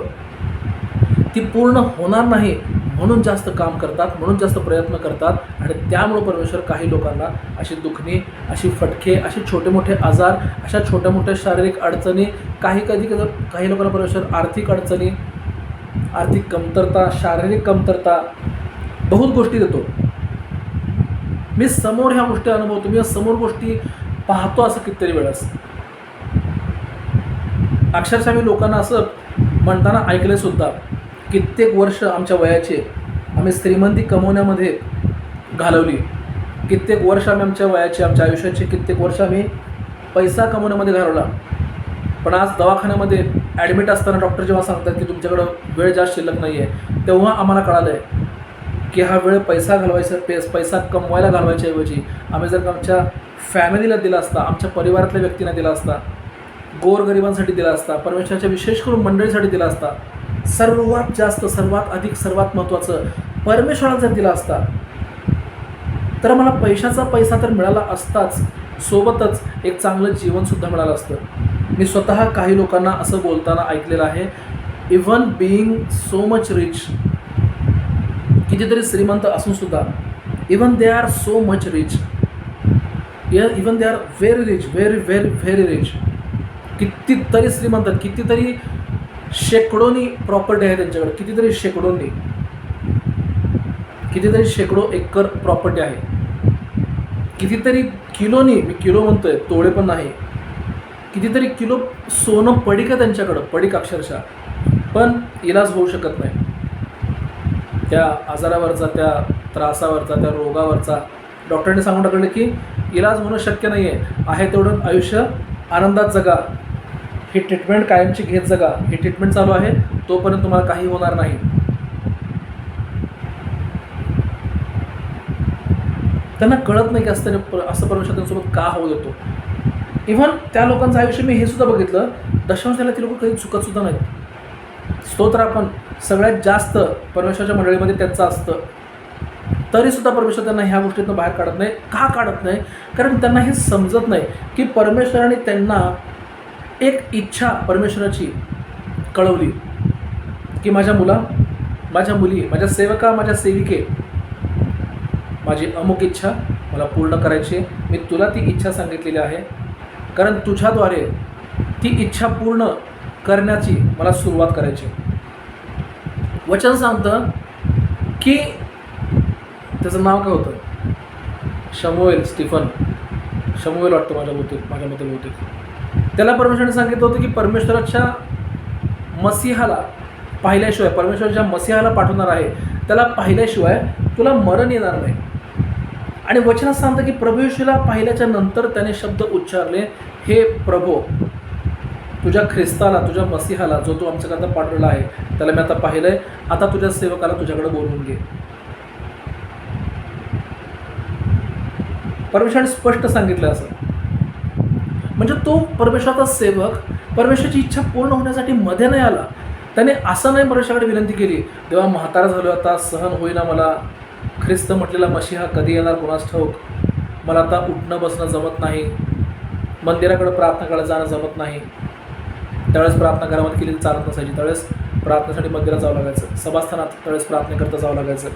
ती पूर्ण होणार नाही म्हणून जास्त काम करतात, म्हणून जास्त प्रयत्न करतात आणि त्यामुळं परमेश्वर काही लोकांना अशी दुखणी, अशी फटके, असे छोटे मोठे आजार, अशा छोट्या मोठ्या शारीरिक अडचणी, काही लोकांना परमेश्वर आर्थिक अडचणी, आर्थिक कमतरता, शारीरिक कमतरता, बहुत गोष्टी देतो. मी समोर ह्या गोष्टी अनुभवतो, मी समोर गोष्टी पाहतो असं कितीतरी वेळेस. अक्षरशः मी लोकांना असं म्हणताना ऐकले सुद्धा, कित्येक वर्ष आमच्या वयाचे आम्ही श्रीमंती कमवण्यामध्ये घालवली, कित्येक वर्ष आम्ही आमच्या आयुष्याचे कित्येक वर्ष आम्ही पैसा कमवण्यामध्ये घालवला. पण आज दवाखान्यामध्ये ॲडमिट असताना डॉक्टर जेव्हा सांगतात की तुमच्याकडं वेळ जास्त शिल्लक नाही आहे, तेव्हा आम्हाला कळालं आहे की हा वेळ पैसा कमवायला घालवायच्याऐवजी आम्ही जर का आमच्या फॅमिलीला दिला असता, आमच्या परिवारातल्या व्यक्तींना दिला असता, गोरगरिबांसाठी दिला असता, परमेश्वराच्या विशेष करून मंडळीसाठी दिला असता, सर्वात जास्त, सर्वात अधिक, सर्वात महत्त्वाचं परमेश्वराला जर दिला असता तर मला पैसा तर मिळाला असताच, सोबतच एक चांगलं जीवनसुद्धा मिळालं असतं. मी स्वतः काही लोकांना असं बोलताना ऐकलेलं आहे, even being so much rich, कितीतरी श्रीमंत असूनसुद्धा, even they are so much rich, even they are very rich, very rich, कितीतरी श्रीमंत, कितीतरी शेकडोनी प्रॉपर्टी आहे त्यांच्याकडे, कितीतरी शेकडो एकर प्रॉपर्टी आहे, कितीतरी किलोनी, मी किलो म्हणतोय, तोडे पण नाही, कितीतरी किलो सोनं पडीक आहे त्यांच्याकडं, पडीक अक्षरशः, पण इलाज होऊ शकत नाही. त्या आजारावरचा, त्या त्रासावरचा, त्या रोगावरचा डॉक्टरने सांगून टाकलं की इलाज होणं शक्य नाही आहे तेवढं आयुष्य आनंदात जगा, ही ट्रीटमेंट कायमची घेत जगा, ही ट्रीटमेंट चालू आहे तोपर्यंत तुम्हाला काही होणार नाही. त्यांना कळत नाही की असं परमेश्वर त्यांच्यासोबत का होऊ देतो. इव्हन त्या लोकांचं आयुष्य मी हे सुद्धा बघितलं, दशांश द्यायला ती लोक कधी चुकतसुद्धा नाहीत. स्तोत्र आपण सगळ्यात जास्त परमेश्वराच्या मंडळीमध्ये त्यांचं असतं, तरीसुद्धा परमेश्वर त्यांना ह्या गोष्टीतून बाहेर काढत नाही. का काढत नाही? कारण त्यांना हे समजत नाही की परमेश्वराने त्यांना एक इच्छा परमेश्वराची कळवली की माझ्या मुला, माझ्या मुली, माझ्या सेवका, माझ्या सेविके, माझी अमुक इच्छा मला पूर्ण करायची आहे. मी तुला ती इच्छा सांगितलेली आहे, कारण तुझ्याद्वारे ती इच्छा पूर्ण करण्याची मला सुरुवात करायची. वचन सांगतं की त्याचं नाव काय होतं, शमूएल, स्टीफन शमूएल वाटतं माझ्या मते बहुतेक. त्याला परमेश्वराने सांगितलं होतं की परमेश्वराच्या मसीहाला पाहिल्याशिवाय, परमेश्वर ज्या मसीहाला पाठवणार आहे त्याला पाहिल्याशिवाय तुला मरण येणार नाही. आणि वचनात सांगतं की प्रभू येशूला पाहिल्याच्या नंतर त्याने शब्द उच्चारले, हे प्रभो, तुझ्या ख्रिस्ताला, तुझ्या मसीहाला जो तू आमच्याकरता पाठवलेला आहे त्याला मी आता पाहिलंय, आता तुझ्या सेवकाला तुझ्याकडे बोलवून घे. परमेश्वराने स्पष्ट सांगितलं असं. म्हणजे तो परमेश्वराचा सेवक परमेश्वराची इच्छा पूर्ण होण्यासाठी मध्ये नाही आला. त्याने असं नाही परमेश्वराकडे विनंती केली, देवा म्हातारा झालो आता, सहन होईना मला, ख्रिस्त म्हटलेला मसीहा कधी येणार कोणास ठाऊक, मला आता उठणं बसणं जमत नाही, मंदिराकडे प्रार्थना करायला जाणं जमत नाही. त्यावेळेस प्रार्थना घरामध्ये केली चालत नसायची, त्यावेळेस प्रार्थनेसाठी मंदिरात जावं लागायचं, सभास्थानात त्यावेळेस प्रार्थनेकरता जावं लागायचं.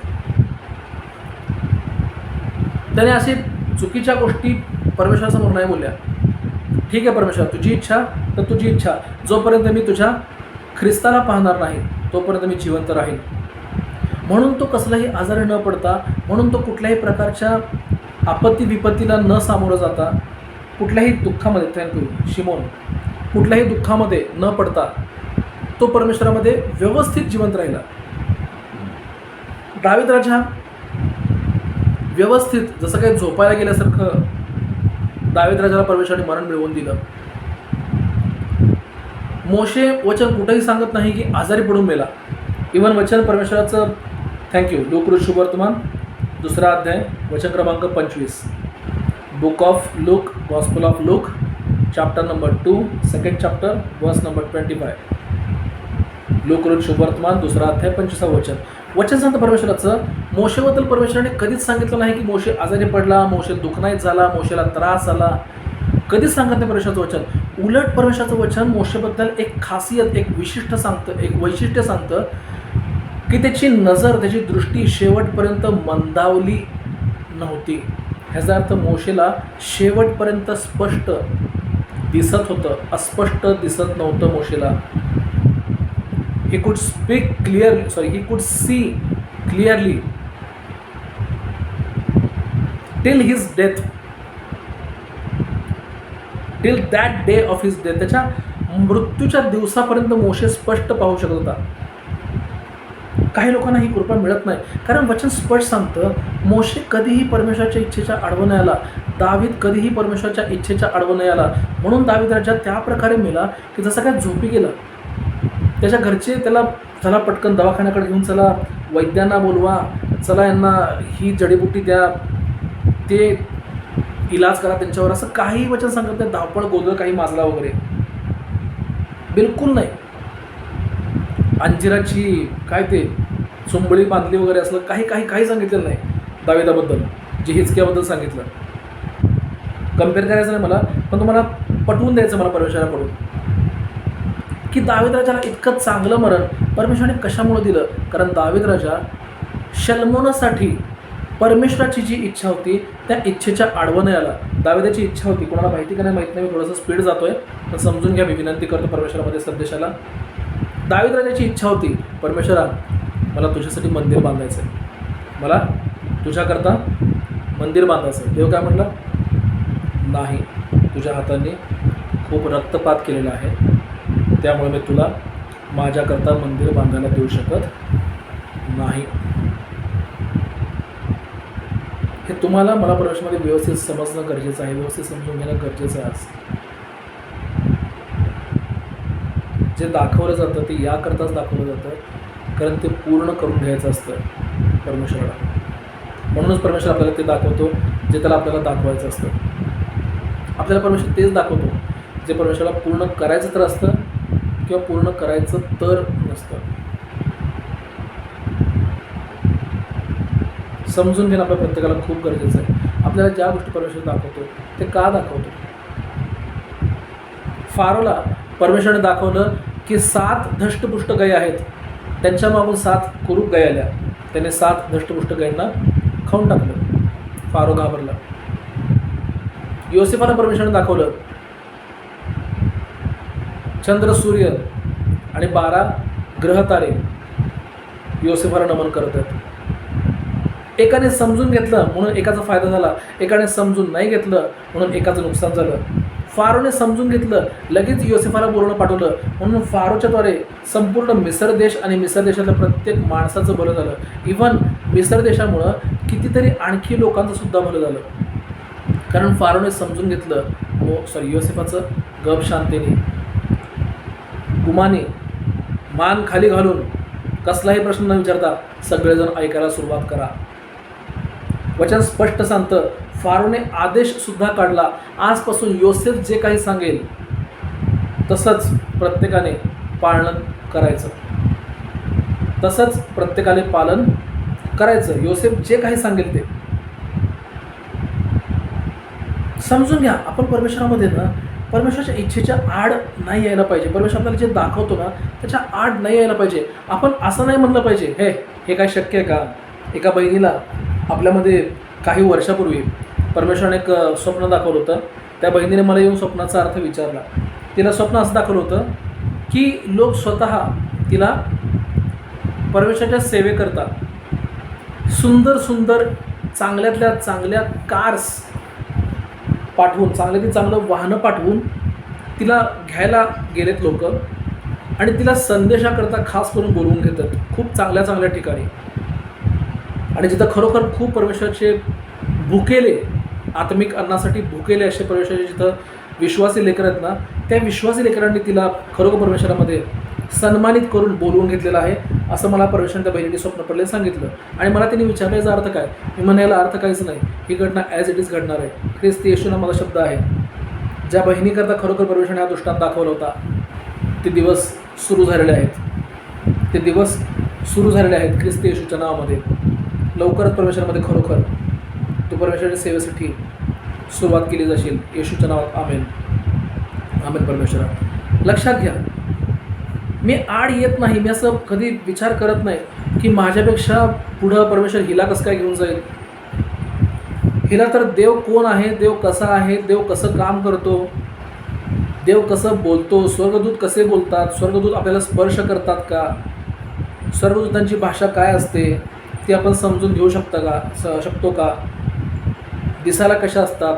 त्याने अशी चुकीच्या गोष्टी परमेश्वरासमोर नाही बोलल्या. ठीक आहे परमेश्वर, तुझी इच्छा तर तुझी इच्छा, जोपर्यंत मी तुझ्या ख्रिस्ताला पाहणार नाही तोपर्यंत मी जिवंत राहील. म्हणून तो कसलाही आजारी न पडता, म्हणून तो कुठल्याही प्रकारच्या आपत्ती विपत्तीला न सामोरं जाता, कुठल्याही दुःखामध्ये, थँक्यू शिमोन, कुठल्याही दुःखामध्ये न पडता तो परमेश्वरामध्ये व्यवस्थित जिवंत राहिला. दावीद राजा व्यवस्थित, जसं काही झोपायला गेल्यासारखं दावीद राजाला परमेश्वराने मरण मिळवून दिलं. मोशे वचन कुठंही सांगत नाही की आजारी पडून मेला. इवन वचन परमेश्वराचं, थँक्यू, लूक शुभवर्तमान 2 अध्याय वचन क्रमांक 25, book of look, gospel of look, chapter number 2, 2nd chapter, वर्स नंबर 25. लूक शुभवर्तमान 2 अध्याय 25 वचन. वचन सांगतं परमेश्वराचं, मोशेबद्दल परमेश्वराने कधीच सांगितलं नाही की मोशे आजारी पडला, मोशे दुःखनाईत झाला, मोशेला त्रास आला, कधीच सांगत नाही परमेश्वराचं वचन. उलट परमेश्वराचं वचन मोशेबद्दल एक खासियत, एक विशिष्ट सांगतं, एक वैशिष्ट्य सांगतं की त्याची नजर, त्याची दृष्टी शेवटपर्यंत मंदावली नव्हती. ह्याचा अर्थ मोशेला शेवटपर्यंत स्पष्ट दिसत होतं, अस्पष्ट दिसत नव्हतं मोशेला. He could speak clearly, he could see clearly till his death, till that day of his death. त्याच्या मृत्यूच्या दिवसापर्यंत मोशे स्पष्ट पाहू शकत होता. काही लोकांना ही कृपा मिळत नाही, कारण वचन स्पष्ट सांगतं मोशे कधीही परमेश्वराच्या इच्छेच्या आडवं नाही आला, दावीद कधीही परमेश्वराच्या इच्छेच्या आडवं नाही आला. म्हणून दावीद राजा त्या प्रकारे मेला की जसं काय झोपी गेला. त्याच्या घरचे त्याला, चला पटकन दवाखान्याकडे घेऊन चला, वैद्यांना बोलवा, चला यांना ही जडीबुटी द्या, ते इलाज करा त्यांच्यावर, असं काही वचन सांगत नाही. धावपळ गोंधळ काही माजला वगैरे बिलकुल नाही. अंजिराची काय ते चुंबळी बांधली वगैरे असलं काही सांगितलेलं नाही दाविदाबद्दल, जे हिजकियाबद्दल सांगितलं. कम्पेअर करायचं नाही मला, पण तुम्हाला पटवून द्यायचं मला परमेश्वराकडून की दावीद राजाला इतकं चांगलं मरण परमेश्वराने कशामुळे दिलं. कारण दावीद राजा शल्मोनासाठी परमेश्वराची जी इच्छा होती त्या इच्छेच्या आडवं नाही आला. दाविदाची इच्छा होती, कोणाला माहिती का नाही माहीत नाही, मी थोडंसं स्पीड जातोय पण समजून घ्या, मी विनंती करतो परमेश्वरामध्ये संदेशाला. दावीद राजाची इच्छा होती, परमेश्वरा मला तुझ्यासाठी मंदिर बांधायचं आहे, मला तुझ्याकरता मंदिर बांधायचं आहे. देव काय म्हटलं, नाही, तुझ्या हाताने खूप रक्तपात केलेला आहे, त्यामुळे मी तुला माझ्याकरता मंदिर बांधायला देऊ शकत नाही. हे तुम्हाला मला परमेश्वरामध्ये व्यवस्थित समजणं गरजेचं आहे, व्यवस्थित समजून घेणं गरजेचं आहे. जे दाखवलं जातं ते याकरताच दाखवलं जातं, कारण ते पूर्ण करून घ्यायचं असतं परमेश्वराला. म्हणूनच परमेश्वर आपल्याला ते दाखवतो जे त्याला आपल्याला दाखवायचं असतं. आपल्याला परमेश्वर तेच दाखवतो जे परमेश्वराला पूर्ण करायचं तर असतं किंवा पूर्ण करायचं तर नसतं. समजून घेणं आपल्या प्रत्येकाला खूप गरजेचं आहे. आपल्याला ज्या गोष्टी परमेश्वर दाखवतो ते का दाखवतो, फारोला परमेश्वराने दाखवलं की 7 धष्टपुष्ट गायी आहेत, त्यांच्या मागून 7 कुरूप गायी आल्या, त्याने 7 धष्टपुष्ट गायींना खाऊन टाकलं. फारो घाबरला. योसेफाला परमेश्वराने दाखवलं चंद्र, सूर्य आणि 12 ग्रहतारे योसेफाला नमन करत आहेत. एकाने समजून घेतलं म्हणून एकाचा फायदा झाला, एकाने समजून नाही घेतलं म्हणून एकाचं नुकसान झालं. फारोने समजून घेतलं, लगेच योसेफाला बोलवणं पाठवलं, म्हणून फारोच्याद्वारे संपूर्ण मिसर देश आणि मिसर देशातल्या प्रत्येक माणसाचं भलं झालं. इव्हन मिसर देशामुळं कितीतरी आणखी लोकांचं सुद्धा भलं झालं, कारण फारोने समजून घेतलं. योसेफाचं गप शांतीने, गुमाने, मान खाली घालून, कसलाही प्रश्न न विचारता सगळेजण ऐकायला सुरुवात करा. वचन स्पष्ट सांगतं. फारोने आदेश सुद्धा काढला, आजपासून योसेफ जे काही सांगेल तसंच प्रत्येकाने पालन करायचं, तसंच प्रत्येकाने पालन करायचं. योसेफ जे काही सांगेल ते समजून घ्या. आपण परमेश्वरामध्ये ना परमेश्वराच्या इच्छेच्या आड नाही यायला पाहिजे. परमेश्वर आपल्याला जे दाखवतो ना त्याच्या आड नाही यायला पाहिजे. आपण असं नाही म्हणलं पाहिजे, हे काय शक्य आहे का. एका बहिणीला आपल्यामध्ये काही वर्षापूर्वी परमेश्वराने एक स्वप्न दाखवलं होतं. त्या बहिणीने मला येऊन स्वप्नाचा अर्थ विचारला. तिला स्वप्न असं दाखवलं होतं की लोक स्वतः तिला परमेश्वराच्या सेवेकरता सुंदर सुंदर चांगल्यातल्या चांगल्या कार्स पाठवून, चांगल्यातील चांगलं वाहनं पाठवून तिला घ्यायला गेलेत लोक, आणि तिला संदेशाकरता खास करून बोलवून घेतात खूप चांगल्या चांगल्या ठिकाणी. आणि जिथं खरोखर खूप परमेश्वराचे भुकेले, आत्मिक अन्नासाठी भुकेले असे परमेश्वराचे जिथं विश्वासी लेकरं आहेत ना, त्या विश्वासी लेकरांनी तिला खरोखर परमेश्वरामध्ये सन्मानित करून बोलवून घेतलेलं आहे, असं मला परमेश्वराने त्या बहिणीने स्वप्न पडले सांगितलं. आणि मला त्यांनी विचारलं याचा अर्थ काय. मी म्हणायला अर्थ काहीच नाही, ही घटना ॲज इट इज घडणार आहे. ख्रिस्त येशू नावाचा शब्द आहे. ज्या बहिणीकरता खरोखर परमेश्वराने हा दृष्टांत दाखवला होता, ते दिवस सुरू झालेले आहेत. ते दिवस सुरू झालेले आहेत ख्रिस्त येशूच्या नावामध्ये. लवकरच परमेश्वरामध्ये खरोखर तू परमेश्वराच्या सेवेसाठी सुरुवात केली जाशील. येशूच्या नावात आमेन. आमेन. परमेश्वरा लक्षात घ्या, मी आड येत नाही. मी असं कधी विचार करत नाही की माझ्यापेक्षा पुढं परमेश्वर हिला कसं काय घेऊन जाईल. हिला तर देव कोण आहे, देव कसा आहे, देव कसं काम करतो, देव कसं बोलतो, स्वर्गदूत कसे बोलतात, स्वर्गदूत आपल्याला स्पर्श करतात का, स्वर्गदूतांची भाषा काय असते ती आपण समजून घेऊ शकतो का, दिसायला कशा असतात,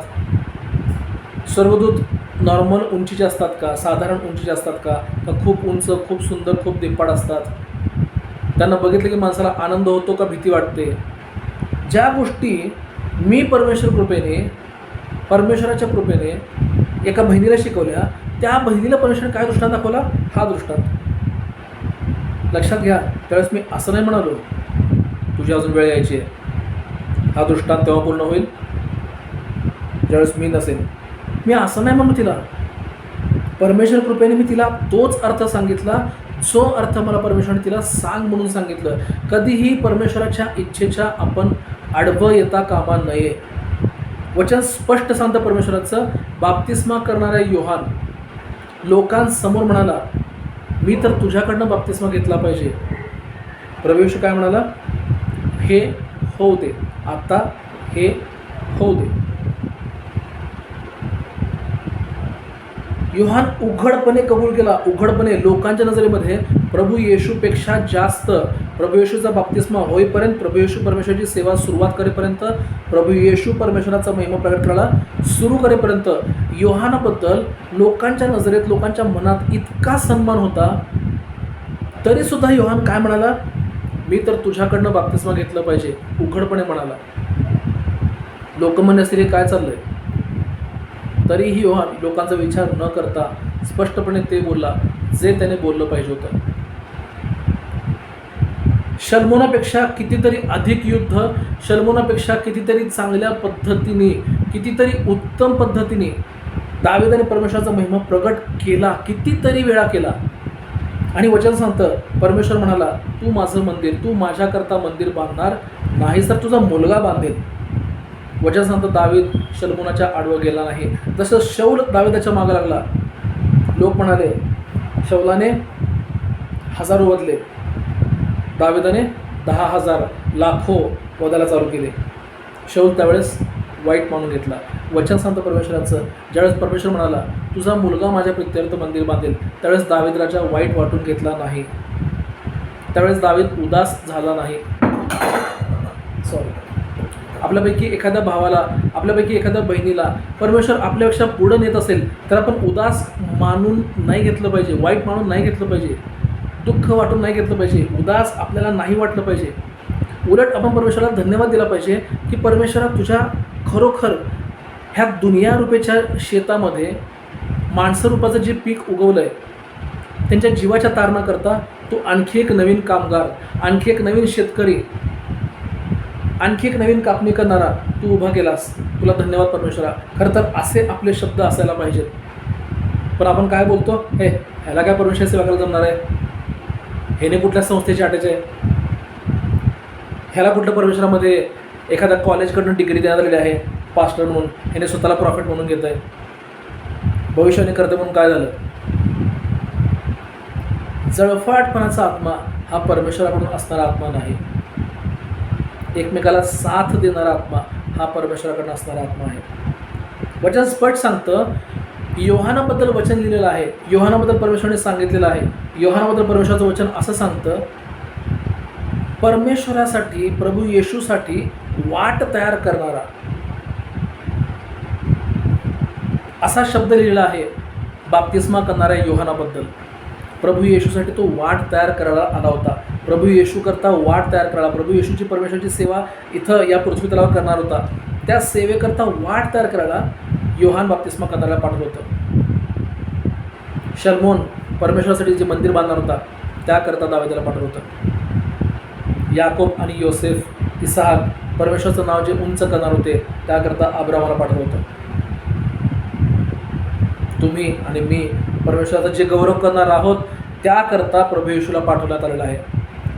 स्वर्गदूत नॉर्मल उंचीचे असतात का, साधारण उंचीचे असतात का, खूप उंच, खूप सुंदर, खूप दिप्पाड असतात. त्यांना बघितलं की माणसाला आनंद होतो का भीती वाटते. ज्या गोष्टी मी परमेश्वराच्या कृपेने एका बहिणीला शिकवल्या, त्या बहिणीला परमेश्वराने काय दृष्टांत दाखवला, हा दृष्टांत. लक्षात घ्या. त्यावेळेस मी असं नाही म्हणालो तुझी अजून वेळ यायची आहे. हा दृष्टांत तेव्हा पूर्ण होईल ज्यावेळेस मी नसेन. मी असं नाही म्हणू तिला. परमेश्वर कृपेने मी तिला तोच अर्थ सांगितला जो अर्थ मला परमेश्वराने तिला सांग म्हणून सांगितलं. कधीही परमेश्वराच्या इच्छेच्या आपण आडवं येता कामा नये. वचन स्पष्ट सांगतं परमेश्वराचं. बाप्तिस्मा करणारा योहान लोकांसमोर म्हणाला, मी तर तुझ्याकडनं बाप्तिस्मा घेतला पाहिजे. प्रभू येशू काय म्हणाला, हे होऊ दे, आता हे होऊ दे. योहान उघडपणे कबूल केला, उघडपणे लोकांच्या नजरेमध्ये प्रभू येशूपेक्षा जास्त. प्रभू येशूचा बाप्तिस्मा होईपर्यंत, प्रभू येशू परमेश्वराची सेवा सुरुवात करेपर्यंत, प्रभू येशू परमेश्वराचा महिमा प्रगट करायला सुरू करेपर्यंत योहानाबद्दल लोकांच्या नजरेत, लोकांच्या मनात इतका सन्मान होता. तरीसुद्धा योहान काय म्हणाला, मी तर तुझ्याकडनं बाप्तिस्मा घेतलं पाहिजे. उघडपणे म्हणाला. लोक म्हणले असतील हे काय चाललंय. तरीही योहान लोकांचा विचार न करता स्पष्टपणे ते बोलला जे त्याने बोललं पाहिजे होतं. शल्मोनापेक्षा कितीतरी अधिक युद्ध, शल्मोनापेक्षा कितीतरी चांगल्या पद्धतीने, कितीतरी उत्तम पद्धतीने दावीदाने परमेश्वराचा महिमा प्रगट केला, कितीतरी वेळा केला. आणि वचन सांगतं, परमेश्वर म्हणाला, तू माझं मंदिर, तू माझ्याकरता मंदिर बांधणार नाहीस तर तुझा मुलगा बांधेल. वचन सांगतं, दावीद शल्मोनाच्या आडवं गेला नाही. जसं शौल दावीदाच्या मागं लागला लोक म्हणाले शौलाने 1000 वधले, दाविदाने 10,000 लाखो वधायला चालू केले. शौल त्यावेळेस वाईट मानून घेतला. वचन सांगतं परमेश्वराचं, ज्यावेळेस परमेश्वर म्हणाला तुझा मुलगा माझ्या प्रित्यर्थ मंदिर बांधेल, त्यावेळेस दावीद राजा वाईट वाटून घेतला नाही. त्यावेळेस दावीद उदास झाला नाही. आपल्यापैकी एखाद्या भावाला, आपल्यापैकी एखाद्या बहिणीला परमेश्वर आपल्यापेक्षा पुढं नेत असेल तर आपण उदास मानून नाही घेतलं पाहिजे, वाईट मानून नाही घेतलं पाहिजे, दुःख वाटून नाही घेतलं पाहिजे, उदास आपल्याला नाही वाटलं पाहिजे. उलट आपण परमेश्वराला धन्यवाद दिला पाहिजे की परमेश्वरा तुझ्या खरोखर ह्या दुनिया रूपेच्या शेतामध्ये माणसं रूपाचं जे पीक उगवलं आहे त्यांच्या जीवाच्या तारणाकरता तू आणखी एक नवीन कामगार, आणखी एक नवीन शेतकरी, आणखी एक नवीन कापणी करणारा तू उभा केलास. तुला धन्यवाद परमेश्वरा. खरं तर असे आपले शब्द असायला पाहिजेत. पण आपण काय बोलतो, ह्याला काय परमेश्वर सेवा करायला जमणार आहे, ह्याने कुठल्या संस्थेची अटॅच आहे, ह्याला कुठल्या परमेश्वरामध्ये एखाद्या कॉलेजकडून डिग्री देण्यात आलेली आहे पास्टर म्हणून, ह्याने स्वतःला प्रॉफिट म्हणून घेत आहे, भविष्याने करते म्हणून काय झालं. जळफाटपणाचा आत्मा हा परमेश्वराकडून असणारा आत्मा नाही. एकमेकाला साथ देणारा आत्मा हा परमेश्वराकडून असणारा आत्मा आहे. वचन स्पष्ट सांगतं, योहानाबद्दल वचन लिहिलेलं आहे, योहानाबद्दल परमेश्वराने सांगितलेलं आहे. योहानाबद्दल परमेश्वराचं वचन असं सांगतं, परमेश्वरासाठी, प्रभू येशूसाठी वाट तयार करणारा, असा शब्द लिहिलेला आहे बाप्तिस्मा करणाऱ्या योहानाबद्दल. प्रभू येशूसाठी तो वाट तयार करायला आला होता. प्रभू येशू करता वाट तयार करायला, प्रभू येशूची परमेश्वराची सेवा इथं या पृथ्वी तलावर करणार होता. त्या सेवेकरता वाट तयार करायला योहान बाप्तिस्मा करणाऱ्याला पाठवलं होतं. शलमोन परमेश्वरासाठी जे मंदिर बांधणार होता त्याकरता दाविदाला पाठवलं होतं. याकोब आणि योसेफ, इसहाक परमेश्वराचं नाव जे उंच करणार होते त्याकरता अब्रामाला पाठवलं होतं. तुम्ही आणि मी परमेश्वराचं जे गौरव करणार आहोत त्याकरता प्रभू येशूला पाठवण्यात आलेलं आहे.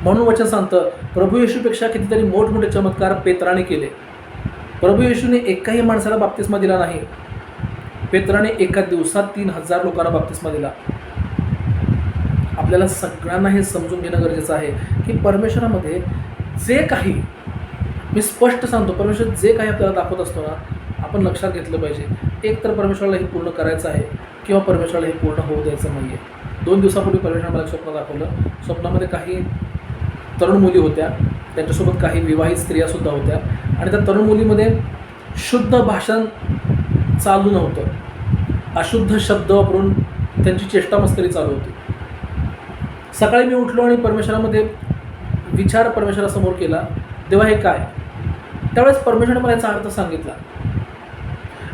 म्हणून वचन सांगतं, प्रभू येशूपेक्षा कितीतरी मोठमोठे चमत्कार पेत्राने केले. प्रभू येशूने एकाही माणसाला बाप्तिस्मा दिला नाही. पेत्राने एका दिवसात 3,000 लोकांना बाप्तिस्मा दिला. आपल्याला सगळ्यांना हे समजून घेणं गरजेचं आहे की परमेश्वरामध्ये जे काही, मी स्पष्ट सांगतो, परमेश्वर जे काही आपल्याला दाखवत असतो ना, आपण लक्षात घेतलं पाहिजे. एक तर परमेश्वराला हे पूर्ण करायचं आहे किंवा परमेश्वराला हे पूर्ण होऊ द्यायचं नाही आहे. 2 दिवसापूर्वी परमेश्वराने मला स्वप्न दाखवलं. स्वप्नामध्ये काही तरुण मुली होत्या, त्यांच्यासोबत काही विवाहित स्त्रियासुद्धा होत्या आणि त्या तरुण मुलीमध्ये शुद्ध भाषण चालू नव्हतं. अशुद्ध शब्द वापरून त्यांची चेष्टामस्करी चालू होती. सकाळी मी उठलो आणि परमेश्वरामध्ये विचार परमेश्वरासमोर केला, देवा हे काय. त्यावेळेस परमेश्वराने मला याचा अर्थ सांगितला.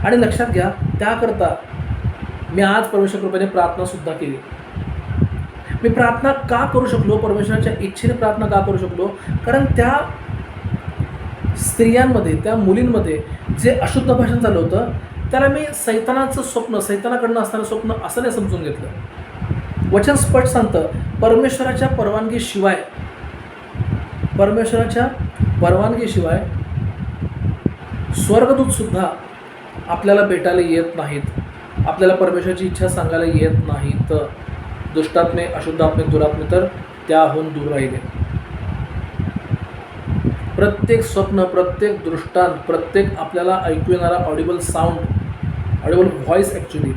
आणि लक्षात घ्या, त्याकरता मी आज परमेश्वर कृपेने प्रार्थनासुद्धा केली. मी प्रार्थना का करू शकलो, परमेश्वराच्या इच्छेने प्रार्थना का करू शकलो, कारण त्या स्त्रियांमध्ये, त्या मुलींमध्ये जे अशुद्ध भाषण झालं होतं त्याला मी सैतानाचं स्वप्न, सैतानाकडनं असणारं स्वप्न असं नाही समजून घेतलं. वचन स्पष्ट सांगतं, परमेश्वराच्या परवानगीशिवाय स्वर्गदूतसुद्धा आपल्याला भेटायला येत नाहीत, आपल्याला परमेश्वराची इच्छा सांगायला येत नाहीत. दुष्टात्मे, अशुद्ध आत्मे, दुरात्मे तर त्याहून दूर राहिले. प्रत्येक स्वप्न, प्रत्येक दृष्टांत, प्रत्येक आपल्याला ऐकू येणारा Audible sound, Audible voice actually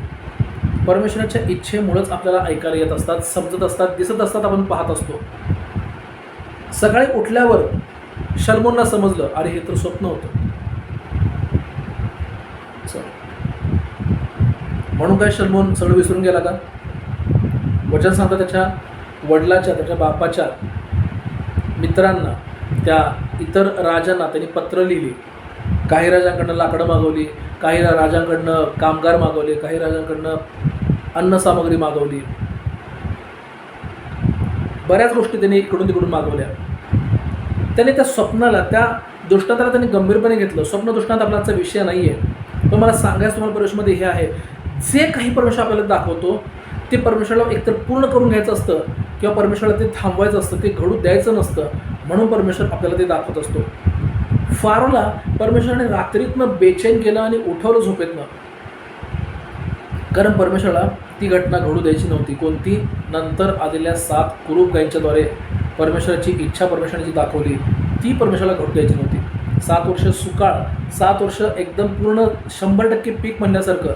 परमेश्वराच्या इच्छेमुळेच आपल्याला ऐकायला येत असतात, समजत असतात, दिसत असतात, आपण पाहत असतो. सकाळी उठल्यावर शलमोनला समजलं, अरे हे तर स्वप्न होतं. म्हणून काय शलमोन सगळं विसरून गेला का. वचन सांगतं, त्याच्या वडिलाच्या, त्याच्या बापाच्या मित्रांना, त्या इतर राजांना त्यांनी पत्र लिहिली. काही राजांकडनं लाकडं मागवली, काही राजांकडनं कामगार मागवले, काही राजांकडनं अन्नसामग्री मागवली, बऱ्याच गोष्टी त्यांनी इकडून तिकडून मागवल्या. त्याने त्या स्वप्नाला, त्या दृष्टांताला त्यांनी गंभीरपणे घेतलं. स्वप्न दृष्टांत आपल्याचा विषय नाही आहे, पण मला सांगायचं तुम्हाला परमेश्वरमध्ये हे आहे, जे काही परमेश्वर आपल्याला दाखवतो ते परमेश्वराला एकतर पूर्ण करून घ्यायचं असतं किंवा परमेश्वराला ते थांबवायचं असतं, ते घडू द्यायचं नसतं. म्हणून परमेश्वर आपल्याला ते दाखवत असतो. फारोला परमेश्वराने रात्रीतनं बेचैन केलं आणि उठवलं झोपेतनं, कारण परमेश्वराला ती घटना घडू द्यायची नव्हती. कोणती? नंतर आलेल्या 7 कुरूप गायींच्याद्वारे परमेश्वराची इच्छा परमेश्वराची दाखवली, ती परमेश्वराला घडू द्यायची नव्हती. 7 वर्ष सुकाळ, 7 वर्ष एकदम पूर्ण 100% पीक म्हणण्यासारखं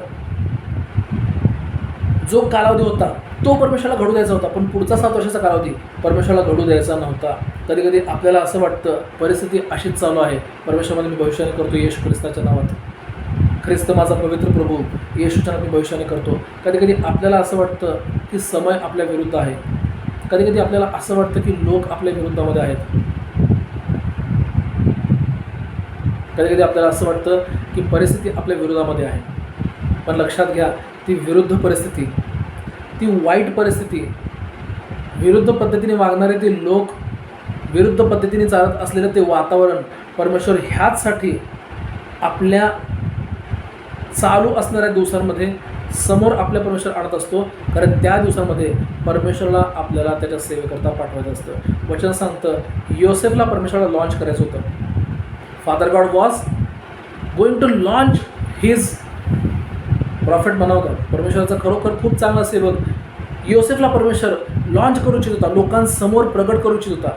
जो कालावधी होता तो परमेश्वराला घडू द्यायचा होता, पण पुढचा 7 वर्षाचा कालावधी परमेश्वराला घडू द्यायचा नव्हता. कधी कधी आपल्याला असं वाटतं परिस्थिती अशीच चालू आहे, परमेश्वरामध्ये मी भविष्यवाणी करतो येशू ख्रिस्ताच्या नावात, ख्रिस्त माझा पवित्र प्रभू येशूच्या नावात मी भविष्यवाणी करतो. कधी कधी आपल्याला असं वाटतं की समय आपल्या विरुद्ध आहे, कधी कधी आपल्याला असं वाटतं की लोक आपल्या विरुद्धामध्ये आहेत, कधी कधी आपल्याला असं वाटतं की परिस्थिती आपल्या विरोधामध्ये आहे. पण लक्षात घ्या, ती विरुद्ध परिस्थिती, ती वाईट परिस्थिती, विरुद्ध पद्धतीने वागणारे ते लोक, विरुद्ध पद्धतीने चालत असलेलं ते वातावरण परमेश्वर ह्याचसाठी आपल्या चालू असणाऱ्या दिवसांमध्ये समोर आपल्या परमेश्वर आणत असतो, कारण त्या दिवसांमध्ये परमेश्वराला आपल्याला त्याच्या सेवेकरता पाठवायचं असतं. वचन सांगतं योसेफला परमेश्वराला लॉन्च करायचं होतं. Father god was going to launch his prophet म्हणावं का, परमेश्वराचा खरोखर खूप चांगला सेवक योसेफला परमेश्वर लॉन्च करू इच्छित होता, लोकांसमोर प्रगट करू इच्छित होता.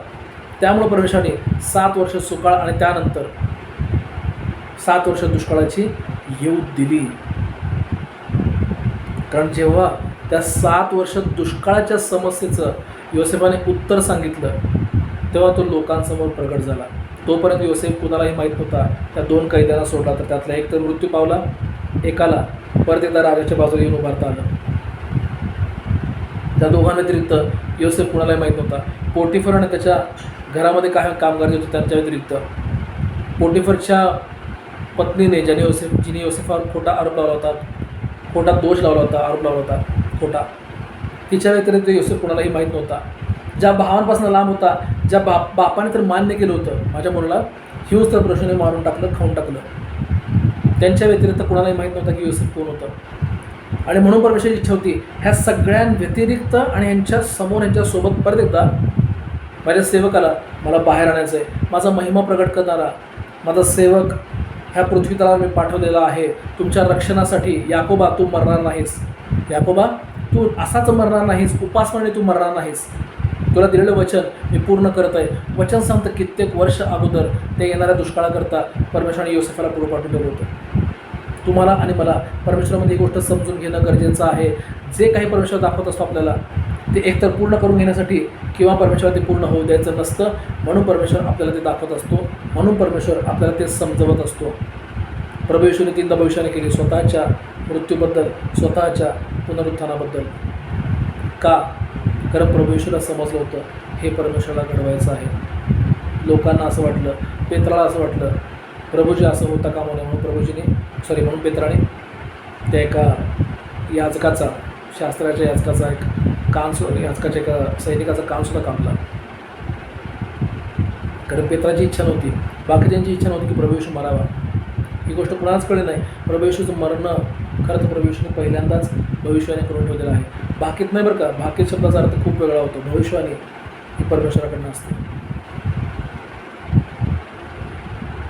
त्यामुळे परमेश्वराने 7 वर्ष सुकाळ आणि त्यानंतर 7 वर्ष दुष्काळाची येऊ दिली. कारण जेव्हा त्या 7 वर्ष दुष्काळाच्या समस्येचं योसेफाने उत्तर सांगितलं तेव्हा तो लोकांसमोर प्रगट झाला. तोपर्यंत योसेफ कुणालाही माहीत नव्हता. त्या 2 कैद्यांना सोडला तर त्यातला एक तर मृत्यू पावला, एकाला परत एकदा राजाच्या बाजूला येऊन उभारता आलं. त्या दोघांव्यतिरिक्त योसेफ कुणालाही माहीत नव्हता. पोटिफर आणि त्याच्या घरामध्ये काय कामगार होते त्यांच्या व्यतिरिक्त पोटिफरच्या पत्नीने जिने योसेफावर खोटा आरोप लावला होता, खोटा दोष लावला होता, आरोप लावला होता खोटा, तिच्या व्यतिरिक्त योसेफ कुणालाही माहीत नव्हता. ज्या भावांपासून लांब होता, ज्या बापाने तर मान्य केलं होतं माझ्या मुलाला हिंस तर प्रश्नाने मारून टाकलं, खाऊन टाकलं, त्यांच्या व्यतिरिक्त कुणालाही माहीत नव्हता की योसेफ कोण होतं. आणि म्हणून परमेश्वराची इच्छा होती ह्या सगळ्यांव्यतिरिक्त आणि ह्यांच्या समोर ह्यांच्यासोबत परत एकदा माझ्या सेवकाला मला बाहेर आणायचं आहे. माझा महिमा प्रगट करणारा माझा सेवक ह्या पृथ्वी तलावर मी पाठवलेला आहे तुमच्या रक्षणासाठी. याकोबा तू मरणार नाहीस, याकोबा तू असाच मरणार नाहीस, उपासमाने तू मरणार नाहीस, तुला दिलेलं वचन मी पूर्ण करत आहे. वचन सांगतं कित्येक वर्ष अगोदर ते येणाऱ्या दुष्काळाकरता परमेश्वराने योसेफाला पुढे पाठवलेलं होतं. तुम्हाला आणि मला परमेश्वरामध्ये ही गोष्ट समजून घेणं गरजेचं आहे. जे काही परमेश्वर दाखवत असतो आपल्याला ते एकतर पूर्ण करून घेण्यासाठी किंवा परमेश्वर ते पूर्ण होऊ द्यायचं नसतं, म्हणून परमेश्वर आपल्याला ते दाखवत असतो, म्हणून परमेश्वर आपल्याला ते समजवत असतो. प्रभू येशूने 3दा भविष्यवाणी केली, स्वतःच्या मृत्यूबद्दल, स्वतःच्या पुनरुत्थानाबद्दल. का? कारण प्रभू येशूला समजलं होतं हे परमेश्वराला घडवायचं आहे. लोकांना असं वाटलं, पेत्राला असं वाटलं प्रभूजी असं होता कामा नये, म्हणून पेत्राने त्या एका याजकाचा, शास्त्राच्या याजकाचा एक याजकाच्या एका सैनिकाचा कानसुद्धा कापला. कारण पेत्राची इच्छा नव्हती, बाकीच्यांची इच्छा नव्हती की प्रभू येशू मरावा. ही गोष्ट कुणालाच कळली नाही. प्रभू येशूचं मरणं खरं तर प्रभू येशूने पहिल्यांदाच भविष्यवाणी करून ठेवलेलं आहे. भाकीत नाही बरं का, भाकीत शब्दाचा अर्थ खूप वेगळा होतो. भविष्यवाणी ही परमेश्वराकडनं असते.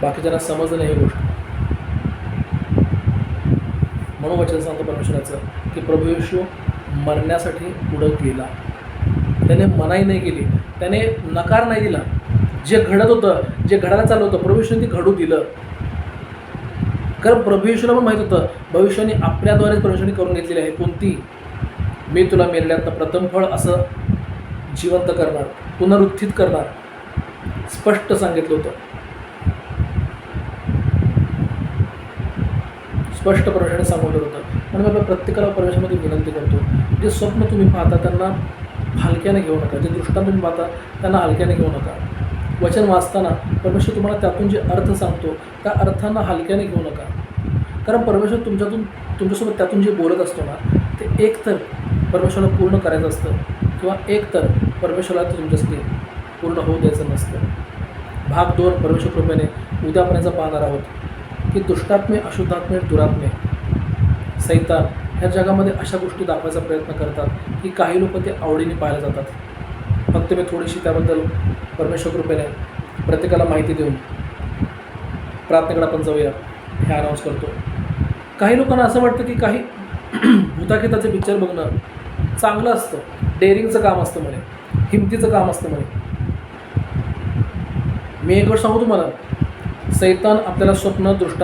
बाकीच्यांना समजलं नाही ही गोष्ट, म्हणून वचन सांगतो परमेश्वराचं की प्रभू येशू मरण्यासाठी पुढं गेला. त्याने मनाई नाही केली, त्याने नकार नाही दिला. जे घडत होतं, जे घडायला चाललं होतं प्रभू येशूने ते घडू दिलं. कारण प्रभू येशूला पण माहीत होतं भविष्याने आपल्याद्वारेच परमेश्वराने करून घेतलेली आहे. कोणती? मी तुला मेलेल्यातनं प्रथम फळ असं जिवंत करणार, पुनरुत्थित करणार, स्पष्ट सांगितलं होतं. स्पष्ट परमेश्वराने सांगितलं होतं. म्हणून आपण प्रत्येकाला परमेश्वरामध्ये विनंती करतो, जे स्वप्न तुम्ही पाहता त्यांना हलक्याने घेऊ नका, जे दृष्टांत तुम्ही पाहता त्यांना हलक्याने घेऊ नका. वचन वाचताना परमेश्वर तुम्हाला त्यातून जे अर्थ सांगतो त्या अर्थांना हलक्याने घेऊ नका. कारण परमेश्वर तुमच्यासोबत त्यातून जे बोलत असतो ना ते एक तर परमेश्वराला पूर्ण करायचं असतं किंवा एक तर परमेश्वराला ते तुमच्यासाठी पूर्ण होऊ द्यायचं नसतं. भाग 2 परमेश्वर कृपेने उद्यापर्यंत पाहणार आहोत की दुष्टात्मे, अशुद्धात्मे, दुरात्मे, सैतान ह्या जगामध्ये अशा गोष्टी दाखवायचा प्रयत्न करतात की काही लोक ते आवडीने पाहायला जातात. फक्त मी थोडीशी त्याबद्दल परमेश्वर कृपेने प्रत्येकाला माहिती देऊन प्रार्थनेकडे आपण जाऊया हे अनाऊन्स करतो. काही लोकांना असं वाटतं की काही भूताखेताचे पिक्चर बघणं चांगलं असतं, डेअरिंगचं काम असतं म्हणे, हिमतीचं काम असतं म्हणे. मी एक गोष्ट सांगू तुम्हाला, सैतान आपल्याला स्वप्न दृष्टांत